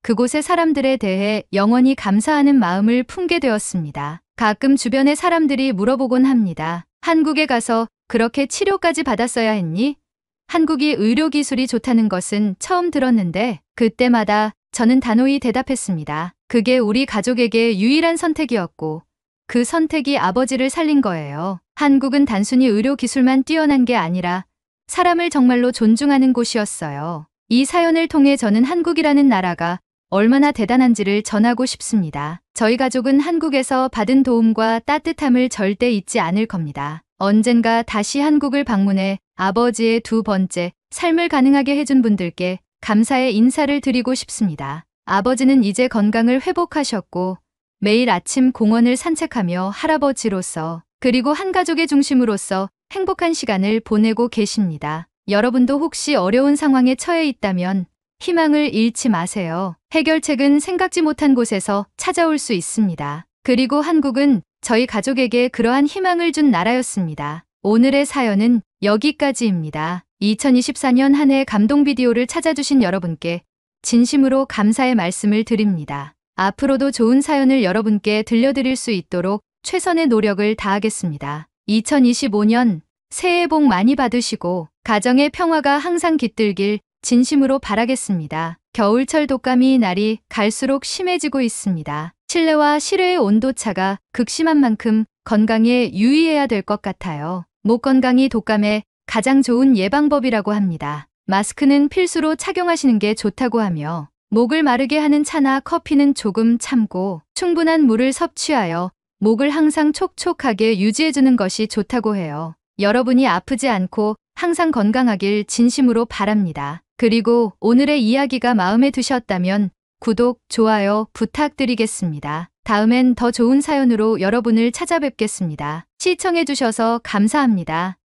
그곳의 사람들에 대해 영원히 감사하는 마음을 품게 되었습니다. 가끔 주변의 사람들이 물어보곤 합니다. 한국에 가서 그렇게 치료까지 받았어야 했니? 한국이 의료기술이 좋다는 것은 처음 들었는데 그때마다 저는 단호히 대답했습니다. 그게 우리 가족에게 유일한 선택이었고 그 선택이 아버지를 살린 거예요. 한국은 단순히 의료기술만 뛰어난 게 아니라 사람을 정말로 존중하는 곳이었어요. 이 사연을 통해 저는 한국이라는 나라가 얼마나 대단한지를 전하고 싶습니다. 저희 가족은 한국에서 받은 도움과 따뜻함을 절대 잊지 않을 겁니다. 언젠가 다시 한국을 방문해 아버지의 두 번째 삶을 가능하게 해준 분들께 감사의 인사를 드리고 싶습니다. 아버지는 이제 건강을 회복하셨고 매일 아침 공원을 산책하며 할아버지로서 그리고 한 가족의 중심으로서 행복한 시간을 보내고 계십니다. 여러분도 혹시 어려운 상황에 처해 있다면 희망을 잃지 마세요. 해결책은 생각지 못한 곳에서 찾아올 수 있습니다. 그리고 한국은 저희 가족에게 그러한 희망을 준 나라였습니다. 오늘의 사연은 여기까지입니다. 2024년 한 해 감동 비디오를 찾아주신 여러분께 진심으로 감사의 말씀을 드립니다. 앞으로도 좋은 사연을 여러분께 들려드릴 수 있도록 최선의 노력을 다하겠습니다. 2025년 새해 복 많이 받으시고 가정의 평화가 항상 깃들길 진심으로 바라겠습니다. 겨울철 독감이 날이 갈수록 심해지고 있습니다. 실내와 실외의 온도차가 극심한 만큼 건강에 유의해야 될 것 같아요. 목 건강이 독감의 가장 좋은 예방법이라고 합니다. 마스크는 필수로 착용하시는 게 좋다고 하며 목을 마르게 하는 차나 커피는 조금 참고 충분한 물을 섭취하여 목을 항상 촉촉하게 유지해주는 것이 좋다고 해요. 여러분이 아프지 않고 항상 건강하길 진심으로 바랍니다. 그리고 오늘의 이야기가 마음에 드셨다면 구독, 좋아요 부탁드리겠습니다. 다음엔 더 좋은 사연으로 여러분을 찾아뵙겠습니다. 시청해주셔서 감사합니다.